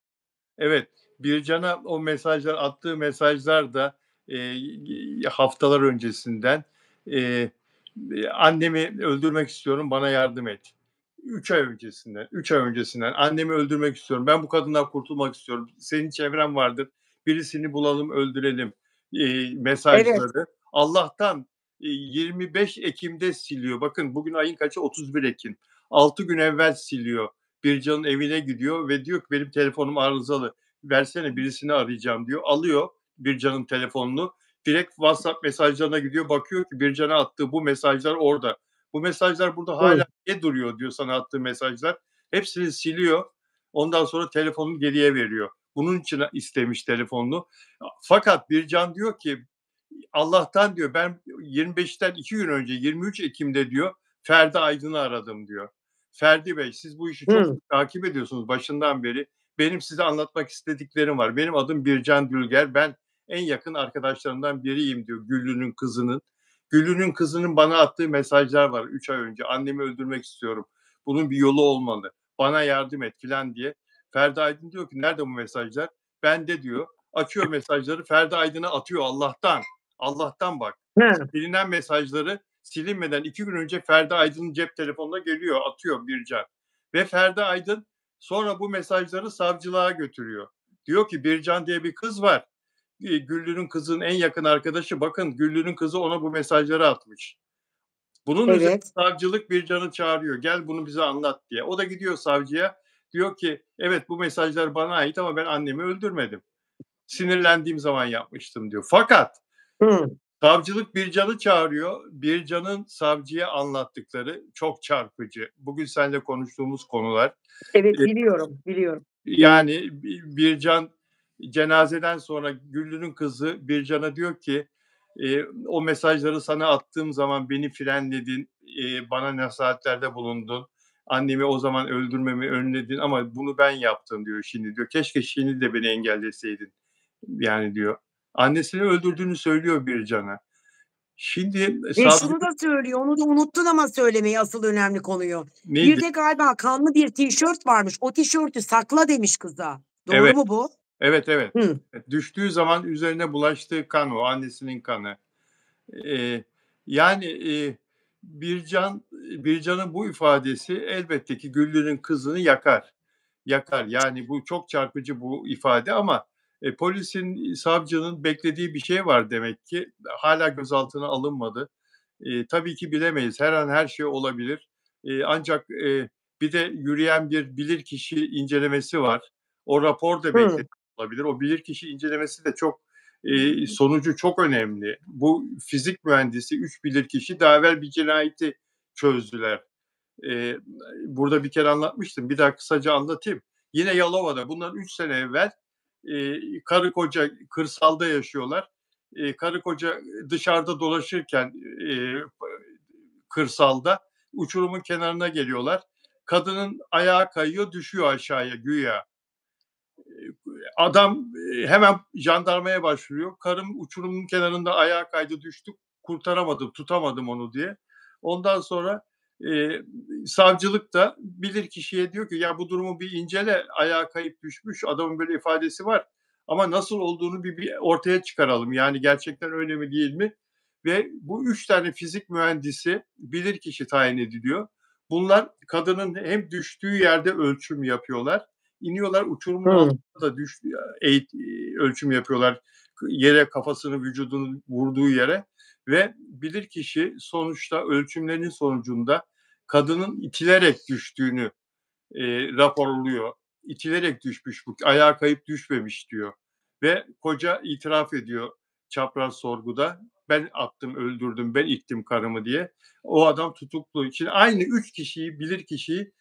Evet, Bircan'a o mesajlar, attığı mesajlar da, haftalar öncesinden, eee, "Annemi öldürmek istiyorum, bana yardım et." 3 ay öncesinden, "Annemi öldürmek istiyorum, ben bu kadından kurtulmak istiyorum, senin çevren vardır, birisini bulalım, öldürelim." Evet. Mesajları. Allah'tan, 25 Ekim'de siliyor. Bakın bugün ayın kaçı? 31 Ekim. 6 gün evvel siliyor. Bircan'ın evine gidiyor ve diyor ki benim telefonum arızalı. Versene birisini arayacağım diyor. Alıyor Bircan'ın telefonunu. Direkt WhatsApp mesajlarına gidiyor. Bakıyor ki Bircan'a attığı bu mesajlar orada. Bu mesajlar burada Hı. hala niye duruyor diyor sana attığı mesajlar. Hepsini siliyor. Ondan sonra telefonunu geriye veriyor. Bunun için istemiş telefonunu. Fakat Bircan diyor ki Allah'tan diyor ben 25'ten 2 gün önce 23 Ekim'de diyor Ferdi Aydın'ı aradım diyor. Ferdi Bey siz bu işi çok Hı. takip ediyorsunuz başından beri. Benim size anlatmak istediklerim var. Benim adım Bircan Dülger. Ben en yakın arkadaşlarımdan biriyim diyor Güllü'nün kızının. Güllü'nün kızının bana attığı mesajlar var 3 ay önce. Annemi öldürmek istiyorum. Bunun bir yolu olmalı. Bana yardım et filan diye. Ferdi Aydın diyor ki nerede bu mesajlar? Bende diyor. Açıyor mesajları Ferdi Aydın'a atıyor Allah'tan. Allah'tan bak. Hı. Silinen mesajları silinmeden 2 gün önce Ferdi Aydın'ın cep telefonuna geliyor, atıyor Bircan. Ve Ferdi Aydın sonra bu mesajları savcılığa götürüyor. Diyor ki Bircan diye bir kız var. Güllü'nün kızının en yakın arkadaşı. Bakın Güllü'nün kızı ona bu mesajları atmış. Bunun üzerine Evet. savcılık Bircan'ı çağırıyor. Gel bunu bize anlat diye. O da gidiyor savcıya. Diyor ki evet bu mesajlar bana ait ama ben annemi öldürmedim. Sinirlendiğim zaman yapmıştım diyor. Fakat Hı. savcılık Bircan'ı çağırıyor. Bircan'ın savcıya anlattıkları çok çarpıcı. Bugün seninle konuştuğumuz konular. Evet, Eee, biliyorum, biliyorum. yani Bircan cenazeden sonra Güllü'nün kızı Bircan'a diyor ki, "O mesajları sana attığım zaman beni frenledin, bana nasihatlerde bulundun. Annemi o zaman öldürmemi önledin ama bunu ben yaptım." diyor şimdi diyor. "Keşke şimdi de beni engelleseydin." yani diyor. Annesini öldürdüğünü söylüyor Bircan'a. Şimdi Ve savcı şunu da söylüyor, onu da unuttun ama söylemeyi, asıl önemli konuyu. Bir neydi? de galiba kanlı bir tişört varmış. "O tişörtü sakla." demiş kıza. Doğru Evet, mu bu? evet, evet. Hı. Düştüğü zaman üzerine bulaştığı kan o, annesinin kanı. Eee, yani, Bircan'ın bu ifadesi elbette ki Güllü'nün kızını yakar. Yakar. Yani bu çok çarpıcı bu ifade ama, polisin, savcının beklediği bir şey var demek ki. Hâlâ gözaltına alınmadı. Tabii ki bilemeyiz. Her an her şey olabilir. Ancak, bir de yürüyen bir bilirkişi incelemesi var. O rapor da Hı. bekleniyor olabilir. O bilirkişi incelemesi de çok, sonucu çok önemli. Bu fizik mühendisi 3 bilirkişi daha evvel bir cinayeti çözdüler. Eee, burada bir kere anlatmıştım. Bir daha kısaca anlatayım. Yine Yalova'da bundan 3 sene evvel, karı koca kırsalda yaşıyorlar. Karı koca dışarıda dolaşırken, kırsalda uçurumun kenarına geliyorlar. Kadının ayağı kayıyor, düşüyor aşağıya güya. Adam, hemen jandarmaya başvuruyor. Karım uçurumun kenarında ayağa kaydı, düştü, kurtaramadım, tutamadım onu diye. Ondan sonra, eee, savcılık da bilirkişiye diyor ki, "Ya, bu durumu bir incele, ayağa kayıp düşmüş, adamın böyle ifadesi var ama nasıl olduğunu bir ortaya çıkaralım. Yani gerçekten öyle mi, değil mi?" Ve bu 3 tane fizik mühendisi bilirkişi tayin ediliyor. Bunlar kadının hem düştüğü yerde ölçüm yapıyorlar, iniyorlar uçurumun Hıı. altında da ölçüm yapıyorlar. Yere kafasını, vücudunu vurduğu yere ve bilirkişi sonuçta ölçümlerin sonucunda kadının itilerek düştüğünü raporluyor. İtilerek düşmüş bu. Ayağa kayıp düşmemiş diyor. Ve koca itiraf ediyor çapraz sorguda. Ben attım, öldürdüm, ben ittim karımı diye. O adam tutuklu. Şimdi aynı 3 kişiyi, bilirkişiyi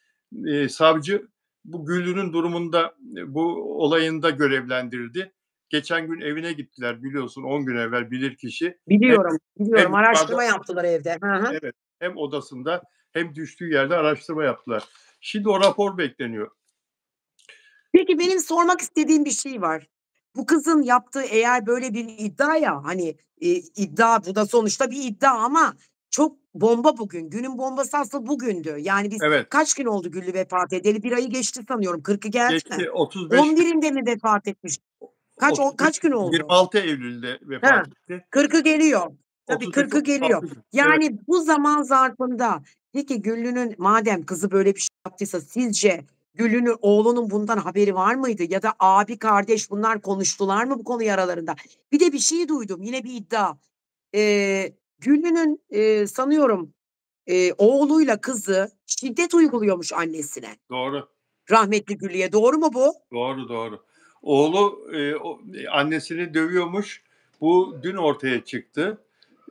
savcı bu Güllü'nün durumunda, bu olayında görevlendirdi. Geçen gün evine gittiler biliyorsun 10 gün evvel bilirkişi. Hem Biliyorum, biliyorum. hem yukarıda Araştırma yaptılar evde. Hı hı. evet, hem odasında hem düştüğü yerde araştırma yaptılar. Şimdi o rapor bekleniyor. Peki benim sormak istediğim bir şey var. Bu kızın yaptığı eğer böyle bir iddia ya, hani, iddia bu da sonuçta bir iddia ama çok bomba bugün. Günün bombası aslında bugündü. Yani biz Evet, kaç gün oldu Güllü vefat edeli? 1 ayı geçti sanıyorum. 40'ı geldi mi? geçti 35 gün, 11'inde mi vefat etmiş? Kaç 35 gün gün, oldu? 26 Eylül'de He, vefat etti. 40'ı geliyor. Tabii 40'ı geliyor. 35-36 gün. Evet, Yani bu zaman zarfında peki Güllü'nün madem kızı böyle bir şey yaptıysa sizce Güllü'nün oğlunun bundan haberi var mıydı? Ya da abi, kardeş bunlar konuştular mı bu konuyu aralarında? Bir de bir şey duydum, yine bir iddia. Güllü'nün, sanıyorum, oğluyla kızı şiddet uyguluyormuş annesine. doğru, Rahmetli Güllü'ye. Doğru mu bu? doğru, doğru. Oğlu, annesini dövüyormuş. Bu dün ortaya çıktı.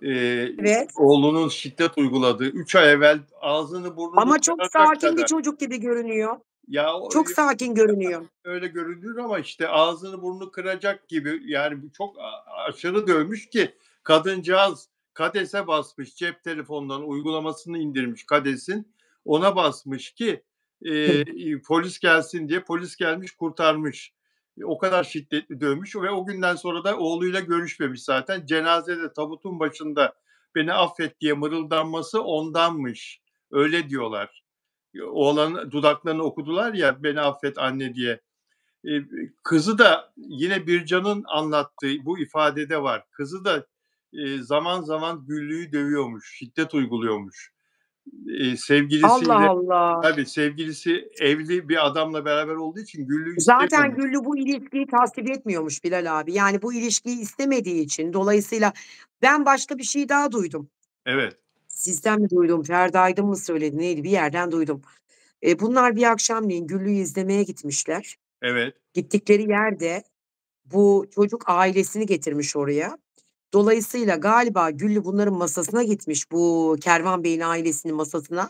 Evet. Oğlunun şiddet uyguladığı, 3 ay evvel ağzını burnunu Ama çok kıracak sakin bir kadar. çocuk gibi görünüyor. Ya o Çok sakin görünüyor. öyle görünür ama işte ağzını burnunu kıracak gibi yani bu çok aşırı dövmüş ki kadıncağız Kades'e basmış cep telefonundan uygulamasını indirmiş Kades'in ona basmış ki polis gelsin diye polis gelmiş kurtarmış. O kadar şiddetli dövmüş ve o günden sonra da oğluyla görüşmemiş zaten. Cenazede tabutun başında beni affet diye mırıldanması ondanmış. Öyle diyorlar. Oğlanın dudaklarını okudular ya beni affet anne diye. Kızı da yine Bircan'ın anlattığı bu ifadede var. Kızı da zaman zaman Güllü'yü dövüyormuş, şiddet uyguluyormuş. Allah Sevgilisiyle Allah! tabii sevgilisi evli bir adamla beraber olduğu için Güllü Zaten istemiyormuş. Güllü bu ilişkiyi tasvip etmiyormuş Bilal abi. Yani bu ilişkiyi istemediği için dolayısıyla ben başka bir şey daha duydum. Evet, Sizden mi duydum, Ferdi Aydın mı söyledi, neydi bir yerden duydum. Bunlar bir akşamleyin Güllü'yü izlemeye gitmişler. evet, Gittikleri yerde bu çocuk ailesini getirmiş oraya. Dolayısıyla galiba Güllü bunların masasına gitmiş, bu Kervan Bey'in ailesinin masasına.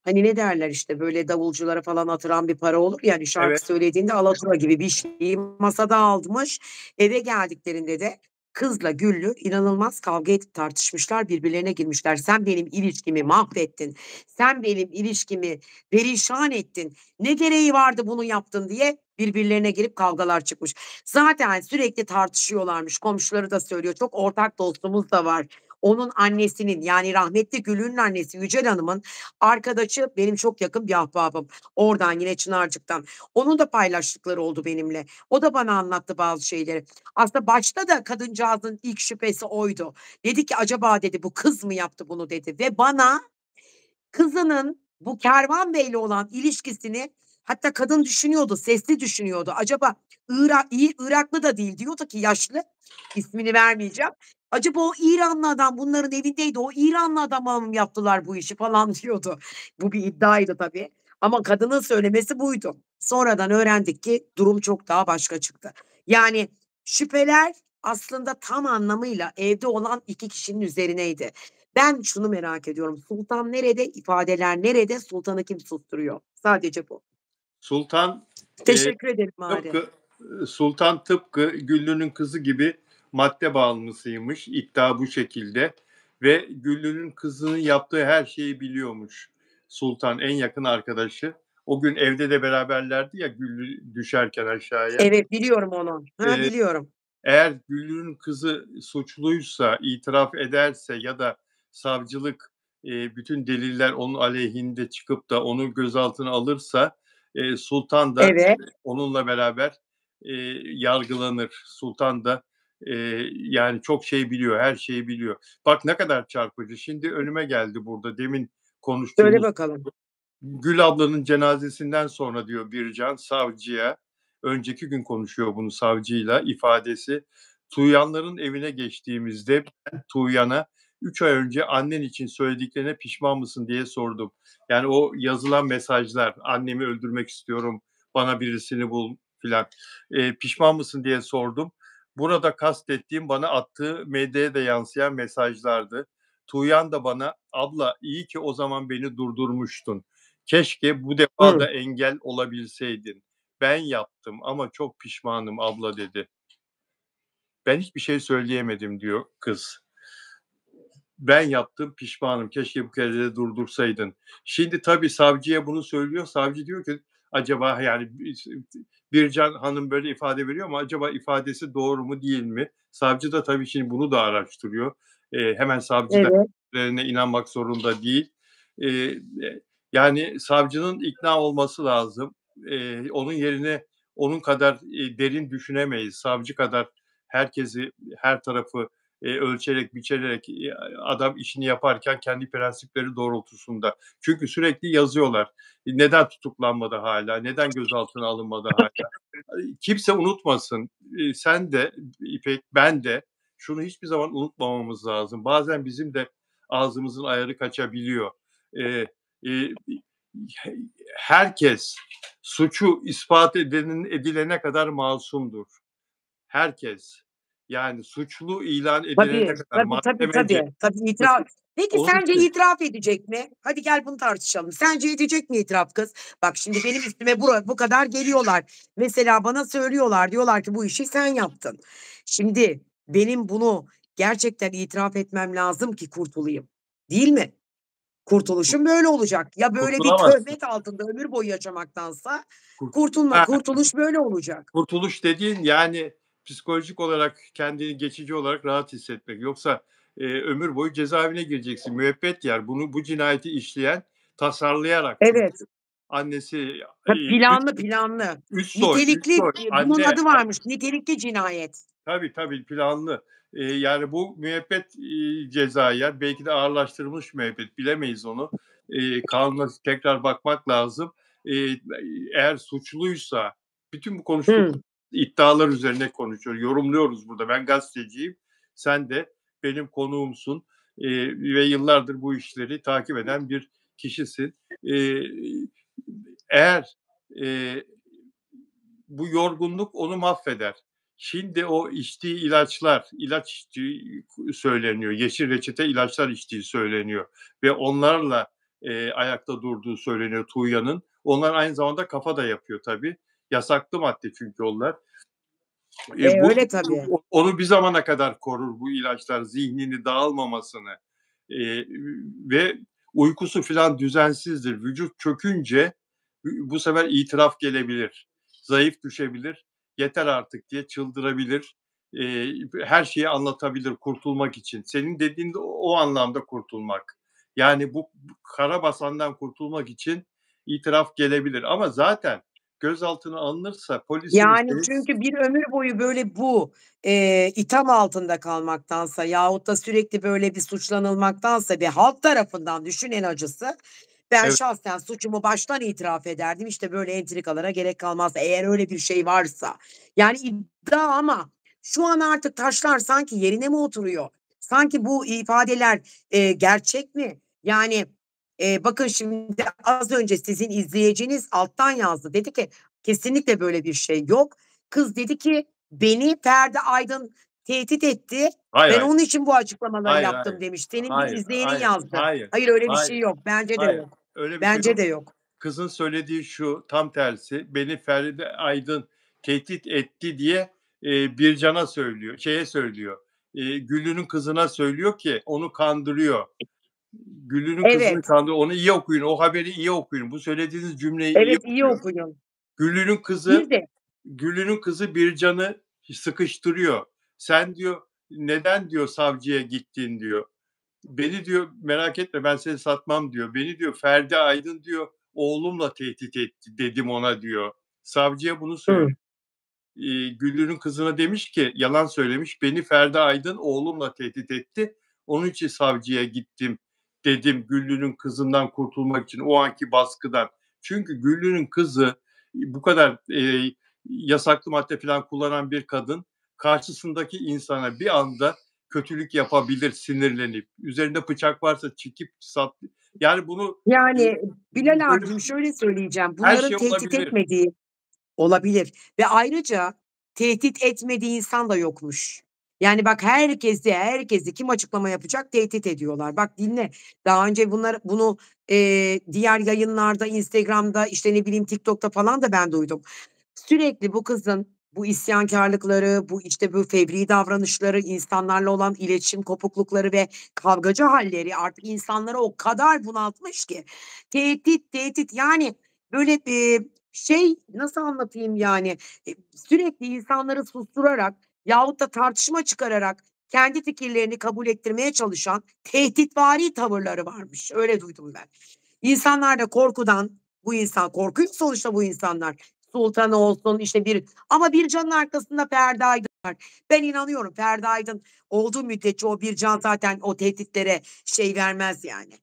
Hani, ne derler, işte, böyle davulculara falan atıran bir para olur ya, hani, şarkı evet. söylediğinde alatura gibi bir şeyi masada almış. Eve geldiklerinde de kızla Güllü inanılmaz kavga edip tartışmışlar, birbirlerine girmişler. "Sen benim ilişkimi mahvettin, sen benim ilişkimi perişan ettin, ne gereği vardı bunu yaptın?" diye birbirlerine girip kavgalar çıkmış. Zaten sürekli tartışıyorlarmış, komşuları da söylüyor. Çok ortak dostumuz da var. Onun annesinin, yani rahmetli Güllü'nün annesi Yücel Hanım'ın arkadaşı benim çok yakın bir ahbabım. Oradan yine Çınarcık'tan. Onun da paylaştıkları oldu benimle. O da bana anlattı bazı şeyleri. Aslında başta da kadıncağızın ilk şüphesi oydu. Dedi ki acaba dedi bu kız mı yaptı bunu dedi ve bana kızının bu Kervan Bey'le olan ilişkisini hatta kadın düşünüyordu, sesli düşünüyordu. Acaba Iraklı da değil diyordu ki yaşlı, ismini vermeyeceğim. Acaba o İranlı adam bunların evindeydi, o İranlı adama mı yaptılar bu işi falan diyordu. Bu bir iddiaydı tabii ama kadının söylemesi buydu. Sonradan öğrendik ki durum çok daha başka çıktı. Yani şüpheler aslında tam anlamıyla evde olan 2 kişinin üzerineydi. Ben şunu merak ediyorum. Sultan nerede? İfadeler nerede? Sultan'ı kim susturuyor? Sadece bu. Sultan e, Teşekkür ederim bari. tıpkı Sultan tıpkı Güllü'nün kızı gibi madde bağımlısıymış. İddia bu şekilde ve Güllü'nün kızının yaptığı her şeyi biliyormuş. Sultan en yakın arkadaşı. O gün evde de beraberlerdi ya Güllü düşerken aşağıya. Evet, biliyorum onu. Ha, Eee, biliyorum. eğer Güllü'nün kızı suçluysa, itiraf ederse ya da savcılık, bütün deliller onun aleyhinde çıkıp da onu gözaltına alırsa, Sultan da Evet. onunla beraber, yargılanır. Sultan da, yani çok şey biliyor, her şeyi biliyor. Bak ne kadar çarpıcı. Şimdi önüme geldi burada demin Söyle konuştuğumuz bakalım. Gül ablanın cenazesinden sonra diyor Bircan savcıya, önceki gün konuşuyor bunu savcıyla, ifadesi. Tuğyanların evine geçtiğimizde ben Tuğyan'a 3 ay önce annen için söylediklerine pişman mısın diye sordum. Yani o yazılan mesajlar, annemi öldürmek istiyorum, bana birisini bul filan. Pişman mısın diye sordum. Burada kastettiğim bana attığı medyaya da yansıyan mesajlardı. Tuğyan da bana abla iyi ki o zaman beni durdurmuştun. Keşke bu defa Hıı. da engel olabilseydin. Ben yaptım ama çok pişmanım abla dedi. Ben hiçbir şey söyleyemedim diyor kız. Ben yaptım, pişmanım. Keşke bu kere de durdursaydın. Şimdi tabii savcıya bunu söylüyor. Savcı diyor ki acaba yani Bircan Hanım böyle ifade veriyor ama acaba ifadesi doğru mu değil mi? Savcı da tabii şimdi bunu da araştırıyor. Hemen savcı da Evet. inanmak zorunda değil. Eee, Yani savcının ikna olması lazım. Onun yerine onun kadar, derin düşünemeyiz. Savcı kadar herkesi, her tarafı ölçerek, biçerek adam işini yaparken kendi prensipleri doğrultusunda. Çünkü sürekli yazıyorlar. Neden tutuklanmadı hala? Neden gözaltına alınmadı hala? Kimse unutmasın. Sen de İpek, ben de şunu hiçbir zaman unutmamamız lazım. Bazen bizim de ağzımızın ayarı kaçabiliyor. Eee, eee, Herkes suçu ispat edilene kadar masumdur. Herkes. Yani suçlu ilan edilene Tabii, kadar tabii, tabii, mahkemece. tabii. Tabii, Mesela itiraf. Peki onun sence için itiraf edecek mi? Hadi gel bunu tartışalım. Sence edecek mi itiraf kız? Bak şimdi benim üstüme bu kadar geliyorlar. Mesela bana söylüyorlar, diyorlar ki bu işi sen yaptın. Şimdi benim bunu gerçekten itiraf etmem lazım ki kurtulayım. Değil mi? Kurtuluşum böyle olacak. Ya böyle bir kurtulamazsın. töhmet altında ömür boyu yaşamaktansa Kurt Ha, kurtuluş böyle olacak. kurtuluş dediğin, yani, psikolojik olarak kendini geçici olarak rahat hissetmek. Yoksa, ömür boyu cezaevine gireceksin. Müebbet yer. Bu cinayeti işleyen tasarlayarak çünkü Evet. annesi, Tabii üç planlı, planlı. 3 soy, 3 Nitelikli, soy bunun anne. adı varmış, nitelikli cinayet. Tabii, tabii, planlı. Yani bu müebbet, ceza yer. Belki de ağırlaştırılmış müebbet, bilemeyiz onu. Kanuna tekrar bakmak lazım. Eee, Eğer suçluysa bütün bu konuştuk Hıı. iddialar üzerine konuşuyoruz, yorumluyoruz burada. Ben gazeteciyim, sen de benim konuğumsun, ve yıllardır bu işleri takip eden bir kişisin. Eee, Eğer, eee bu yorgunluk onu mahveder. Şimdi o içtiği ilaçlar, ilaç içtiği söyleniyor. Yeşil reçete ilaçlar içtiği söyleniyor ve onlarla, ayakta durduğu söyleniyor Tuğya'nın. Onlar aynı zamanda kafa da yapıyor tabii. Yasaklı madde çünkü onlar. Bu Öyle tabii. onu bir zamana kadar korur bu ilaçlar, zihnini dağılmamasını. Eee, Ve uykusu filan düzensizdir. Vücut çökünce bu sefer itiraf gelebilir. Zayıf düşebilir. Yeter artık diye çıldırabilir. Her şeyi anlatabilir kurtulmak için. Senin dediğin de o anlamda kurtulmak. Yani bu karabasandan kurtulmak için itiraf gelebilir ama zaten gözaltına alınırsa polisin Yani, çünkü bir ömür boyu böyle bu, itham altında kalmaktansa yahut da sürekli böyle bir suçlanılmaktansa ve halk tarafından düşün en acısı, ben Evet, şahsen suçumu baştan itiraf ederdim. İşte, böyle entrikalara gerek kalmazdı eğer öyle bir şey varsa. Yani iddia ama şu an artık taşlar sanki yerine mi oturuyor? Sanki bu ifadeler, gerçek mi? Yani, bakın şimdi az önce sizin izleyiciniz alttan yazdı. Dedi ki, kesinlikle böyle bir şey yok. Kız dedi ki, "Beni Ferdi Aydın tehdit etti. hayır, Ben hayır. onun için bu açıklamaları Hayır, yaptım." hayır. demiş. Senin bir Hayır, izleyenin hayır, yazdı. hayır, Hayır, öyle bir şey hayır, yok. Bence de hayır. yok. Öyle bir şey Bence yok. de yok. Kızın söylediği şu, tam tersi. Beni Feride Aydın tehdit etti diye, Bircan'a söylüyor, şeye söylüyor, Güllü'nün kızına söylüyor ki onu kandırıyor. Güllü'nün kızını Evet, kandırıyor. Onu iyi okuyun, o haberi iyi okuyun. Bu söylediğiniz cümleyi iyi evet, iyi okuyun. okuyun. Güllü'nün kızı Bir de Güllü'nün kızı Bircan'ı sıkıştırıyor. "Sen" diyor, "neden" diyor, "savcıya gittin?" diyor. Beni diyor merak etme ben seni satmam diyor. Beni diyor Ferdi Aydın diyor oğlumla tehdit etti dedim ona diyor. Savcıya bunu Hıı. söylüyor. Güllü'nün kızına demiş ki yalan söylemiş. Beni Ferdi Aydın oğlumla tehdit etti. Onun için savcıya gittim dedim Güllü'nün kızından kurtulmak için o anki baskıdan. Çünkü Güllü'nün kızı bu kadar yasaklı madde falan kullanan bir kadın karşısındaki insana bir anda kötülük yapabilir sinirlenip. Üzerinde bıçak varsa çekip yani bunu, Yani, Bilal böyle abicim şöyle söyleyeceğim, her bunların şey tehdit olabilir. etmediği olabilir ve ayrıca tehdit etmediği insan da yokmuş. Yani bak herkesi kim açıklama yapacak tehdit ediyorlar. Bak dinle, daha önce bunu, diğer yayınlarda, Instagram'da, işte, ne bileyim, TikTok'ta falan da ben duydum. Sürekli bu kızın bu isyankârlıkları, bu, işte, bu fevri davranışları, insanlarla olan iletişim kopuklukları ve kavgacı hâlleri artık insanları o kadar bunaltmış ki tehdit, yani, böyle, nasıl anlatayım yani, sürekli insanları susturarak yahut da tartışma çıkararak kendi fikirlerini kabul ettirmeye çalışan tehditvari tavırları varmış. Öyle duydum ben. İnsanlar da korkudan korkuyor sonuçta bu insanlar. Sultan olsun, işte, ama Bircan'ın arkasında Ferdi Aydın var. Ben inanıyorum Ferdi Aydın olduğu müddetçe o Bircan zaten o tehditlere vermez yani.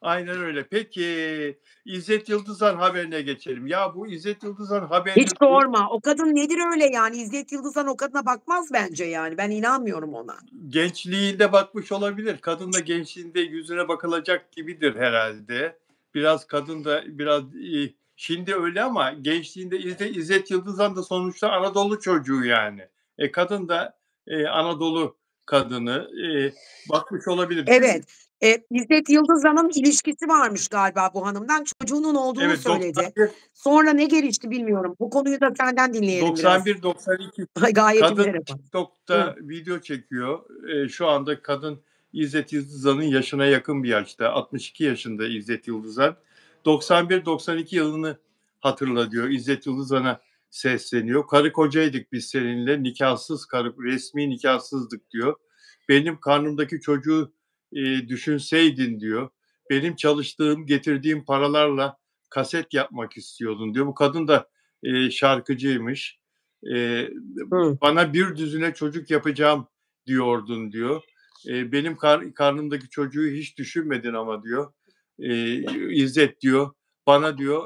Aynen öyle. Peki, İzzet Yıldızhan haberine geçelim. Ya, bu İzzet Yıldızhan Hiç haberinde sorma. O kadın nedir öyle yani? İzzet Yıldızhan o kadına bakmaz bence yani. Ben inanmıyorum ona. gençliğinde bakmış olabilir. Kadın da gençliğinde yüzüne bakılacak gibidir herhâlde. Biraz kadın da biraz, şimdi öyle ama gençliğinde İzzet Yıldızhan da sonuçta Anadolu çocuğu yani. Kadın da, Anadolu kadını, bakmış olabilir. Evet. İzzet Yıldızhan'ın ilişkisi varmış galiba bu hanımdan. Çocuğunun olduğunu Evet, söyledi. 91 Sonra ne gelişti bilmiyorum. Bu konuyu da senden dinleyelim biraz. 91-92 Ay, gayet iyi kadın merhaba. Hı. TikTok'ta video çekiyor. Şu anda kadın İzzet Yıldızhan'ın yaşına yakın bir yaşta. 62 yaşında İzzet Yıldızhan. 91-92 yılını hatırla diyor. İzzet Yıldızhan'a sesleniyor. Karı kocaydık biz seninle. Nikahsız resmi nikahsızdık diyor. Benim karnımdaki çocuğu düşünseydin diyor. Benim çalıştığım, getirdiğim paralarla kaset yapmak istiyordun diyor. Bu kadın da şarkıcıymış. Eee, Hı. bana bir düzine çocuk yapacağım diyordun diyor. Benim karnımdaki çocuğu hiç düşünmedin ama diyor. İzzet diyor. Bana diyor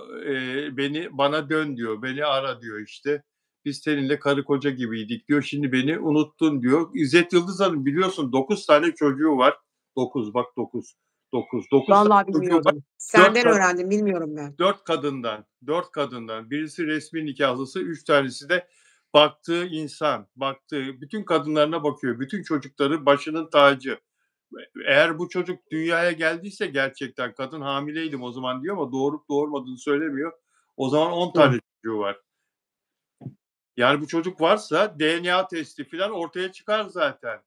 bana dön diyor. Beni ara diyor işte. Biz seninle karı koca gibiydik diyor. Şimdi beni unuttun diyor. İzzet Yıldızhan'ın biliyorsun 9 tane çocuğu var. 9 bak 9. 9. 9 tane Vallahi çocuğu var. bilmiyordum. 4 Senden öğrendim, bilmiyorum ben. 4 kadından. Birisi resmi nikahlısı, 3 tanesi de baktığı insan. Bütün kadınlarına bakıyor. Bütün çocukları başının tacı. Eğer bu çocuk dünyaya geldiyse gerçekten kadın hamileydim o zaman diyor ama doğurup doğurmadığını söylemiyor. O zaman 10 Hı. tane çocuğu var. Yani bu çocuk varsa DNA testi filan ortaya çıkar zaten.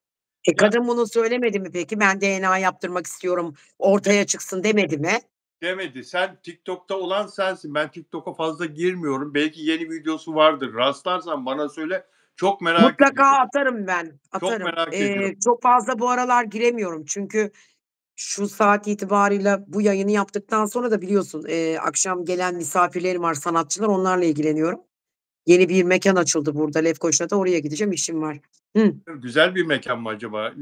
Ya Kadın bunu söylemedi mi peki? Ben DNA yaptırmak istiyorum, de ortaya çıksın demedi mi? demedi. Sen TikTok'ta olan sensin. Ben TikTok'a fazla girmiyorum. Belki yeni videosu vardır. Rastlarsan bana söyle. Çok merak Mutlaka ediyorum. atarım ben, Çok atarım. merak ediyorum. Çok fazla bu aralar giremiyorum çünkü şu saat itibarıyla bu yayını yaptıktan sonra da biliyorsun, akşam gelen misafirlerim var, sanatçılar, onlarla ilgileniyorum. Yeni bir mekân açıldı burada Lefkoşa'da, oraya gideceğim, işim var. Hı. Güzel bir mekan mı acaba?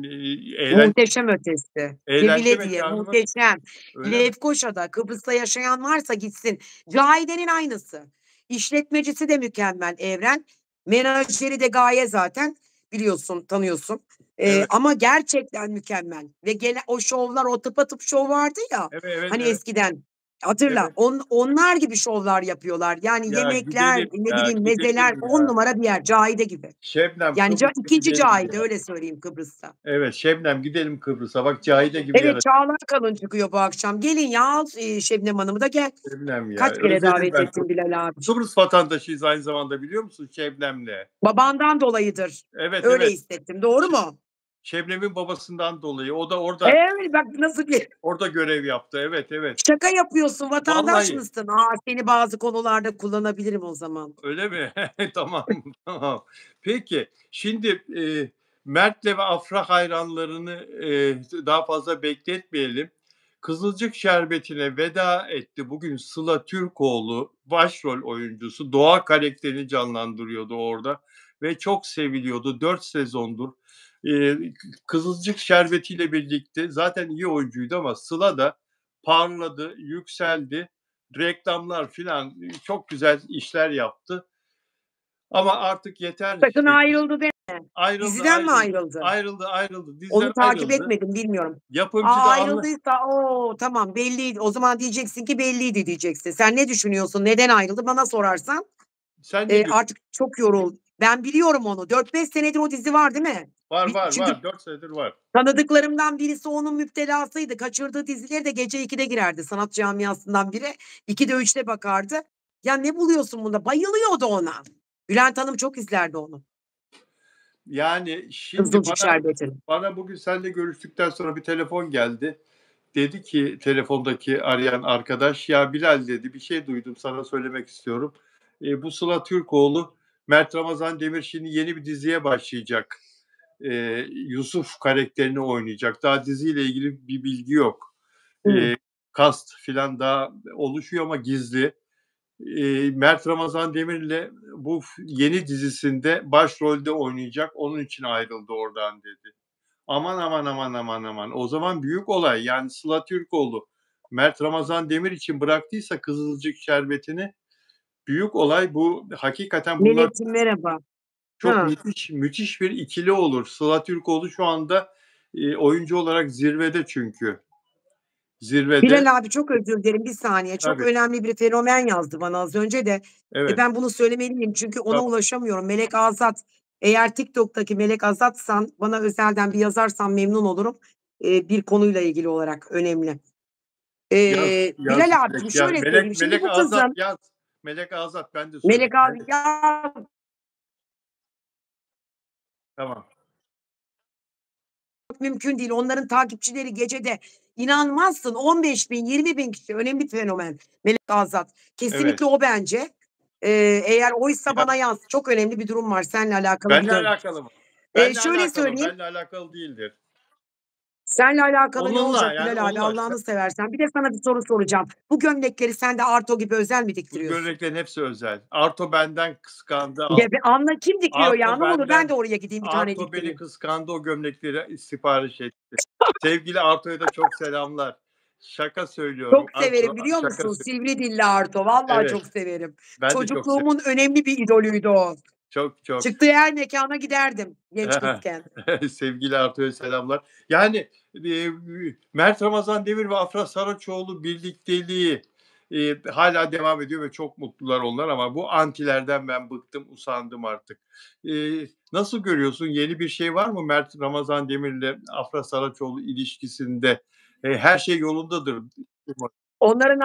Muhteşem ötesi. Eğlence Defile diye, mekânı mı? muhteşem. Öyle mi? Lefkoşa'da, Kıbrıs'ta yaşayan varsa gitsin. Cahide'nin aynısı. İşletmecisi de mükemmel Evren. Menajeri de Gaye zaten. Biliyorsun, tanıyorsun. Evet. Ama gerçekten mükemmel ve o şovlar, o tıpatıp şov vardı ya, Evet, evet, hani evet. eskiden. Hatırla. Evet. onlar gibi şovlar yapıyorlar. Yani Ya yemekler, gidelim ne ya, bileyim mezeler gidelim 2 ya. numara bir yer. Cahide gibi. Şebnem Yani Kıbrıs'a 2. gidelim Cahide ya. öyle söyleyeyim Kıbrıs'ta. Evet, Şebnem gidelim Kıbrıs'a. Bak Cahide gibi Evet, yer. Çağlar Kalın çıkıyor bu akşam. Gelin ya, Şebnem Hanım'ı da gel. Şebnem ya. Kaç kere Özledim davet ben ettim Bilal abiciğim. Kıbrıs vatandaşıyız aynı zamanda biliyor musun Şebnem'le? Babandan dolayıdır. Evet, Öyle evet. hissettim. Doğru Ş mu? Şebnem'in babasından dolayı. O da orada Evet, bak nasıl bir orada görev yaptı. Evet, evet. şaka yapıyorsun. Vatandaş Vallahi. mısın? A, seni bazı konularda kullanabilirim o zaman. Öyle mi? Tamam, tamam. Peki, şimdi, Mert'le ve Afra hayranlarını, daha fazla bekletmeyelim. Kızılcık Şerbeti'ne veda etti. Bugün Sıla Türkoğlu başrol oyuncusu. Doğa karakterini canlandırıyordu orada ve çok seviliyordu. 4 sezondur. Kızılcık Şerbeti ile birlikte zaten iyi oyuncuydu ama Sıla da parladı, yükseldi. Reklamlar filan çok güzel işler yaptı. Ama artık yeter. Sakın ayrıldı deme. Ayrıldı, Diziden mi ayrıldı. ayrıldı? Ayrıldı, ayrıldı. Diziden Onu takip ayrıldı. etmedim, bilmiyorum. Yapımcı da Ayrıldıysa o tamam belliydi. O zaman diyeceksin ki belliydi diyeceksin. Sen ne düşünüyorsun? Neden ayrıldı? Bana sorarsan, Sen ne diyorsun? artık çok ben biliyorum onu. 4-5 senedir o dizi var değil mi? Var, var, Çünkü var. 4 senedir var. tanıdıklarımdan birisi onun müptelasıydı. Kaçırdığı dizileri de gece 2'de girerdi sanat camiasından biri. 2'de 3'te bakardı. Ya ne buluyorsun bunda? Bayılıyordu ona. Bülent Hanım çok izlerdi onu. Yani şimdi Kızılcık Şerbeti'ni. bana bugün seninle görüştükten sonra bir telefon geldi. Dedi ki telefondaki arayan arkadaş, "Ya Bilal" dedi, "Bir şey duydum, sana söylemek istiyorum. Bu Sıla Türkoğlu, Mert Ramazan Demirci'nin yeni bir diziye başlayacak. Yusuf karakterini oynayacak. Daha diziyle ilgili bir bilgi yok. Hıı. Cast filan daha oluşuyor ama gizli. Mert Ramazan Demir'le bu yeni dizisinde başrolde oynayacak. Onun için ayrıldı oradan" dedi. Aman, aman, aman, aman, aman. O zaman büyük olay. Yani Sıla Türkoğlu, Mert Ramazan Demir için bıraktıysa Kızılcık Şerbeti'ni, büyük olay bu. Hakikaten bunlar Melek'ciğim merhaba. çok Ha. müthiş müthiş bir ikili olur. Sıla Türkoğlu şu anda, oyuncu olarak zirvede çünkü. Zirvede. Bilal abi çok özür dilerim, bir saniye. Çok Tabii, önemli bir fenomen yazdı bana az önce de. evet. Ben bunu söylemeliyim çünkü ona Tamam. ulaşamıyorum. Melek Azat. Eğer TikTok'taki Melek Azat'san bana özelden bir yazarsan memnun olurum. Bir konuyla ilgili olarak önemli. Yaz Bilal abicim Melek, yaz. şöyle söyleyeyim. Şimdi Melek bu Azat kızın yaz. Melek Azat ben de Melek söyleyeyim. abi Melek. ya Tamam. mümkün değil. Onların takipçileri gecede inanmazsın 15.000, 20.000 kişi. Önemli fenomen Melek Azat. Evet. Kesinlikle o bence. Eğer oysa Ya bana yaz. Çok önemli bir durum var seninle alakalı benle biliyorum. alakalı mı? Benle Şöyle alakalı mı? söyleyeyim. Benle alakalı değildir. Seninle alakalı ne Onunla olacak yani Bilal abi onunla. Allah'ını seversen. Bir de sana bir soru soracağım. Bu gömlekleri sen de Arto gibi özel mi Bu diktiriyorsun? gömleklerin hepsi özel. Arto benden kıskandı. Ya bir anla kim dikiyor ya? Arto Ne olur ben de benden oraya gideyim bir tane Arto beni diktireyim. kıskandı, o gömlekleri sipariş etti. Sevgili Arto'ya da çok selamlar. Şaka söylüyorum Çok Arto, severim biliyor şaka musun? söylüyorum. Sivri dilli Arto. Vallahi Evet, çok severim. ben de çok seviyorum. Çocukluğumun önemli bir idolüydü o. Çok çok. Çıktığı her mekâna giderdim genç kızken. Sevgili Arto'ya selamlar. Yani, Mert Ramazan Demir ve Afra Saraçoğlu birlikteliği, hâlâ devam ediyor ve çok mutlular onlar ama bu antilerden ben bıktım, usandım artık. Nasıl görüyorsun? Yeni bir şey var mı Mert Ramazan Demir'le Afra Saraçoğlu ilişkisinde? Her şey yolundadır umarım. Onların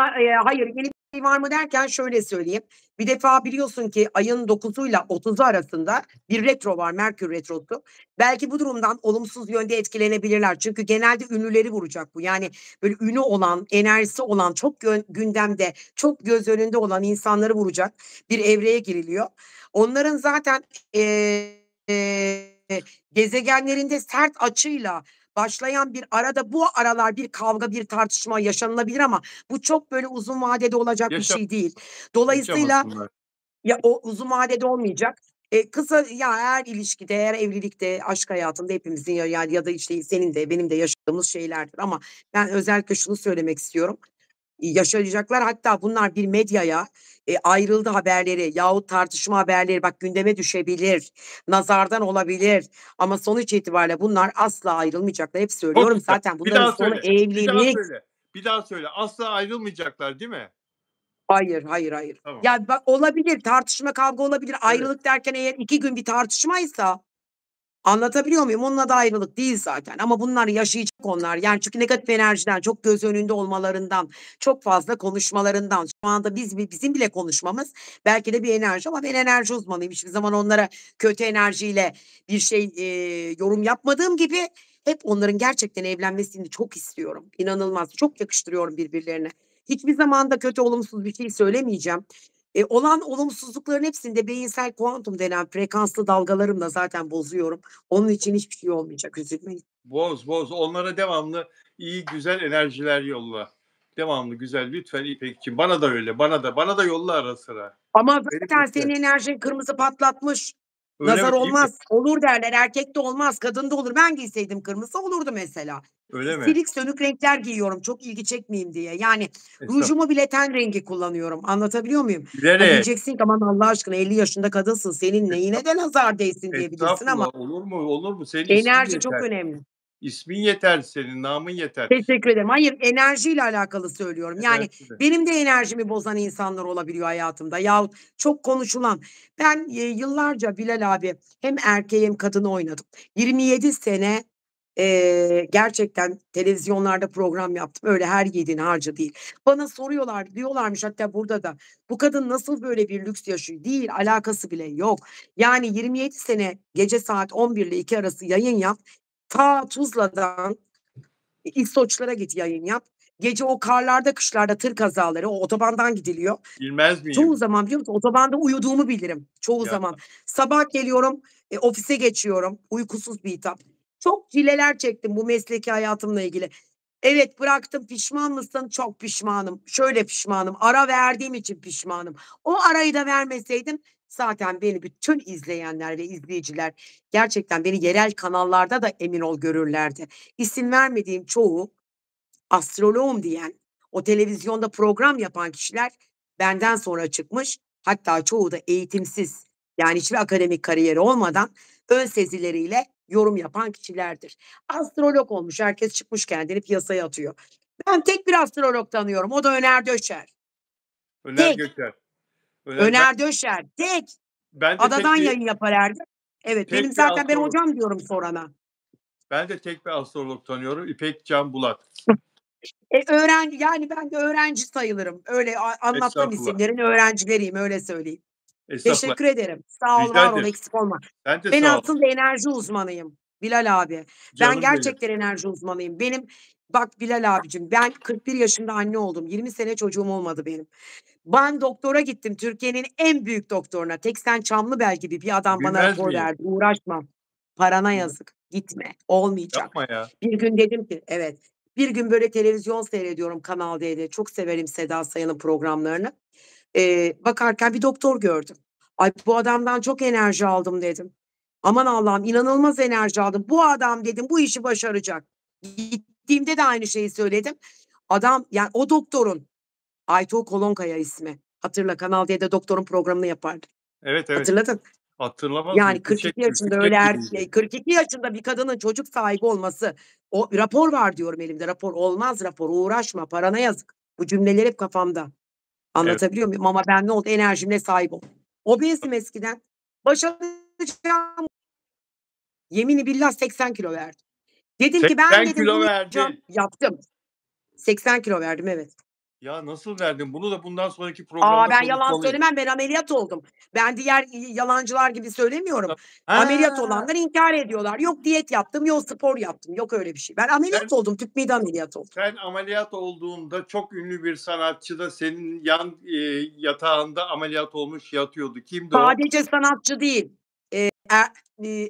hayır, yeni bir şey var mı derken şöyle söyleyeyim. Bir defa biliyorsun ki ayın 9'uyla 30'u arasında bir retro var, Merkür Retrosu. Belki bu durumdan olumsuz yönde etkilenebilirler. Çünkü genelde ünlüleri vuracak bu. Yani böyle ünü olan, enerjisi olan, çok gündemde, çok göz önünde olan insanları vuracak bir evreye giriliyor. Onların zaten, gezegenlerinde sert açıyla başlayan bir arada bu aralar bir kavga, bir tartışma yaşanılabilir ama bu çok böyle uzun vadede olacak bir Yaşa şey değil. Dolayısıyla yaşamasınlar. ya, o uzun vadede olmayacak. Kısa ya her ilişkide, her evlilikte, aşk hayatında hepimizin ya da işte senin de benim de yaşadığımız şeylerdir ama ben özellikle şunu söylemek istiyorum. Yaşayacaklar hatta bunlar bir medyaya, ayrıldı haberleri yahut tartışma haberleri bak gündeme düşebilir, nazardan olabilir ama sonuç itibariyle bunlar asla ayrılmayacaklar. Hep Çok söylüyorum güzel. zaten Bir bunların daha sonu söyle. Bir daha evlilik. söyle. Bir daha söyle. Asla ayrılmayacaklar değil mi? Hayır, hayır, hayır. Tamam. Ya bak olabilir tartışma, kavga olabilir. Evet. Ayrılık derken eğer 2 gün bir tartışmaysa anlatabiliyor muyum? Onun adı ayrılık değil zaten ama bunlar yaşayacak onlar. Yani çünkü negatif enerjiden, çok göz önünde olmalarından, çok fazla konuşmalarından, şu anda bizim bile konuşmamız belki de bir enerji ama ben enerji uzmanıyım. Hiçbir zaman onlara kötü enerjiyle bir şey, yorum yapmadığım gibi hep onların gerçekten evlenmesini çok istiyorum. İnanılmaz, çok yakıştırıyorum birbirlerine. Hiçbir zaman da kötü, olumsuz bir şey söylemeyeceğim. Olan olumsuzlukların hepsini de beyinsel kuantum denen frekanslı dalgalarımla zaten bozuyorum. Onun için hiçbir şey olmayacak, üzülmeyin. Boz, boz. Onlara devamlı iyi, güzel enerjiler yolla. Devamlı güzel. Lütfen İpekçiğim. Bana da öyle. Bana da yolla ara sıra. Ama Beni zaten mutlu senin et. enerjin kırmızı patlatmış. Öyle mi? Nazar İyi mi? olmaz. Olur derler. Erkekte olmaz. Kadında olur. Ben giyseydim kırmızı olurdu mesela. Öyle mi? Silik sönük renkler giyiyorum çok ilgi çekmeyeyim diye. Yani Estağfurullah. rujumu bile ten rengi kullanıyorum. Anlatabiliyor muyum? Ha, Bilerek. diyeceksin ki aman Allah aşkına 50 yaşında kadınsın. Senin neyine de nazar değsin diyebilirsin ama Estağfurullah. Olur mu? Olur mu? Senin ismin enerji çok yeter. önemli. İsmin yeter senin, namın yeter. Teşekkür ederim. Hayır, enerjiyle alakalı söylüyorum. Yani Enerji de. benim de enerjimi bozan insanlar olabiliyor hayatımda yahut çok konuşulan. Ben, yıllarca Bilal abi hem erkeği hem kadını oynadım. 27 sene, gerçekten televizyonlarda program yaptım. Öyle her yiğidin harcı değil. Bana soruyorlar, diyorlarmış hatta burada da, "Bu kadın nasıl böyle bir lüks yaşıyor?" Değil, alakası bile yok. Yani 27 sene gece saat 11 ile 2 arası yayın yap. Ta Tuzla'dan İstoçlara git yayın yap. Gece o karlarda, kışlarda tır kazaları, o otobandan gidiliyor. Bilmez Çoğu miyim? zaman biliyor musun otobanda uyuduğumu bilirim. Çoğu Ya, zaman. Sabah geliyorum, ofise geçiyorum. Uykusuz bir hitap. Çok çileler çektim bu mesleki hayatımla ilgili. Evet, bıraktım. Pişman mısın? Çok pişmanım. Şöyle pişmanım. Ara verdiğim için pişmanım. O arayı da vermeseydim zaten beni bütün izleyenler ve izleyiciler gerçekten beni yerel kanallarda da emin ol görürlerdi. İsim vermediğim çoğu astroloğum diyen, o televizyonda program yapan kişiler benden sonra çıkmış. Hatta çoğu da eğitimsiz, yani hiçbir akademik kariyeri olmadan ön sezileriyle yorum yapan kişilerdir. Astrolog olmuş, herkes çıkmış kendini piyasaya atıyor. Ben tek bir astrolog tanıyorum, o da Öner Döşer. Öner Tek, Göçer. Öner ben Öner Döşer, tek. ben de Adadan tek bir yayın yapar her gün. Evet, benim tek bir zaten ben astrolog hocam diyorum sorana. ben de tek bir astrolog tanıyorum. İpek Can Bulat. Öğrenci yani ben de öğrenci sayılırım. Öyle anlattığım Estağfurullah. isimlerin öğrencileriyim, öyle söyleyeyim. Estağfurullah. Teşekkür ederim. Sağ ol, Rica var ol, ederim. eksik olma. Sen de Ben sağ ol. aslında enerji uzmanıyım Bilal abi. Ben Canım benim. gerçekten enerji uzmanıyım. Bak Bilal abicim, ben 41 yaşında anne oldum. 20 sene çocuğum olmadı benim. Ben doktora gittim. Türkiye'nin en büyük doktoruna. Teksen Çamlıbel gibi bir adam bana Bilmez rapor miyim? verdi. Uğraşma. Parana Bilmem. yazık. Gitme. Olmayacak. Yapma ya. Bir gün dedim ki evet. Bir gün böyle televizyon seyrediyorum Kanal D'de. Çok severim Seda Sayan'ın programlarını. Bakarken bir doktor gördüm. Ay bu adamdan çok enerji aldım dedim. Aman Allah'ım inanılmaz enerji aldım. Bu adam dedim bu işi başaracak. Gittiğimde de aynı şeyi söyledim. Adam yani o doktorun Aytuğ Kolonkaya ismi. Hatırla Kanal D'de doktorun programını yapardı. Evet, evet. Hatırladın? Hatırlamaz mıyım? Yani 42 yaşında öyle Fişek gibiydi. 42 yaşında bir kadının çocuk sahibi olması. O rapor var diyorum elimde. Rapor olmaz rapor. Uğraşma. Parana yazık. Bu cümleler hep kafamda. Evet. Anlatabiliyor muyum? Ama ben ne oldu? Enerjimle sahip oldum. Obezdim eskiden. Başaracağım. Yemini billah 80 kilo verdim. Dedim ki ben 80 dedim kilo bunu yapacağım. verdin. Yaptım. 80 kilo verdim evet. Ya nasıl verdin? Bunu da bundan sonraki A, programda ben yalan konuşmalıyız. söylemem, ben ameliyat oldum. Ben diğer yalancılar gibi söylemiyorum. Ameliyat Ha, olanlar inkâr ediyorlar. Yok diyet yaptım, yok spor yaptım, yok öyle bir şey. Ben ameliyat sen oldum, tüp mide ameliyatı oldum. sen ameliyat olduğunda çok ünlü bir sanatçı da senin yan, yatağında ameliyat olmuş yatıyordu. Kimdi o? Sadece sanatçı değil,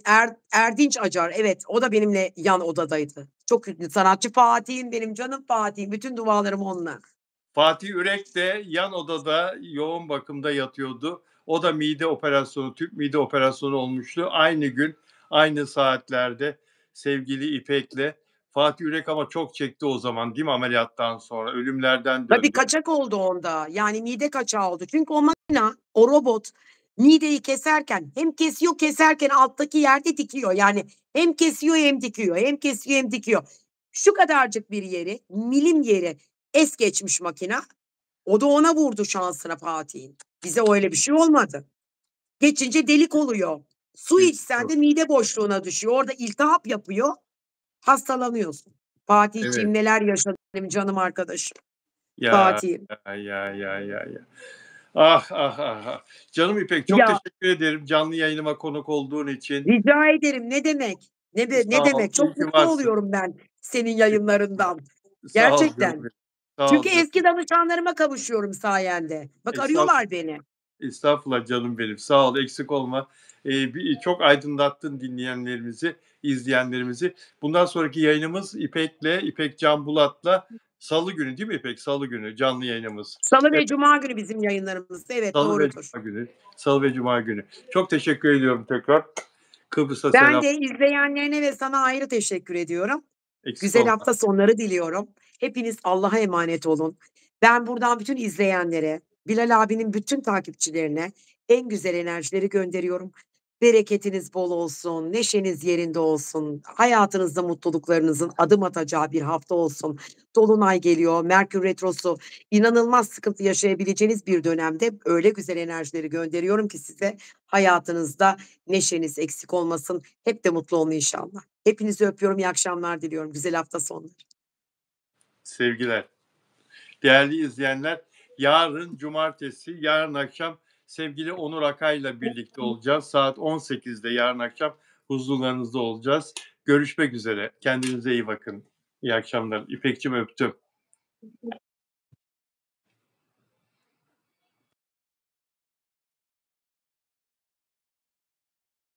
Er Erdinç Acar, evet, o da benimle yan odadaydı. Çok ünlü sanatçı. Fatih'im benim, canım Fatih'im. Bütün dualarım onunla. Fatih Ürek de yan odada yoğun bakımda yatıyordu. O da mide operasyonu, tüp mide operasyonu olmuştu. Aynı gün, aynı saatlerde sevgili İpek'le. Fatih Ürek ama çok çekti o zaman değil mi ameliyattan sonra? Ölümlerden Tabii döndü. kaçak oldu onda. Yani mide kaçağı oldu. Çünkü o makina, o robot mideyi keserken hem kesiyor, keserken alttaki yerde dikiyor. Yani hem kesiyor hem dikiyor, hem kesiyor hem dikiyor. Şu kadarcık bir yeri, milim yeri es geçmiş makina. O da ona vurdu şansına Fatih'in. Bize öyle bir şey olmadı. Geçince delik oluyor. Su Geçmiş içsen de olsun. mide boşluğuna düşüyor. Orada iltihap yapıyor, hastalanıyorsun. Fatih'ciğim Evet. neler yaşadı benim canım arkadaşım. Ya, Fatih'im. ya. Ah, ah, ah, ah. Canım İpek çok Ya teşekkür ederim canlı yayınıma konuk olduğun için. rica ederim. Ne demek? Ne Sağ ol, demek? iyi Çok ki mutlu varsın. oluyorum ben senin yayınlarından. Sağ ol canım Gerçekten. benim. Sağ ol Çünkü canım. eski danışanlarıma kavuşuyorum sayende. Bak Estağfurullah. arıyorlar beni. Estağfurullah canım benim. Sağ ol, eksik olma. Çok aydınlattın dinleyenlerimizi, izleyenlerimizi. Bundan sonraki yayınımız İpek Can Bulat'la Salı günü değil mi İpek? Salı günü canlı yayınımız. Salı Evet, ve cuma günü bizim yayınlarımız. Evet, salı ve doğrudur. cuma günü. Salı ve cuma günü. Çok teşekkür ediyorum tekrar. Kıbrıs'a Ben selam. de izleyenlerine ve sana ayrı teşekkür ediyorum. Eksik Güzel olma. hafta sonları diliyorum. Hepiniz Allah'a emanet olun. Ben buradan bütün izleyenlere, Bilal abinin bütün takipçilerine en güzel enerjileri gönderiyorum. Bereketiniz bol olsun, neşeniz yerinde olsun, hayatınızda mutluluklarınızın adım atacağı bir hafta olsun. Dolunay geliyor, Merkür Retrosu, inanılmaz sıkıntı yaşayabileceğiniz bir dönemde öyle güzel enerjileri gönderiyorum ki size hayatınızda neşeniz eksik olmasın. Hep de mutlu olun inşallah. Hepinizi öpüyorum. İyi akşamlar diliyorum. Güzel hafta sonları. Sevgiler. Değerli izleyenler, yarın cumartesi, yarın akşam sevgili Onur Akay'la birlikte olacağız. Saat 18'de yarın akşam huzurlarınızda olacağız. Görüşmek üzere. Kendinize iyi bakın. İyi akşamlar. İpekçim öptüm.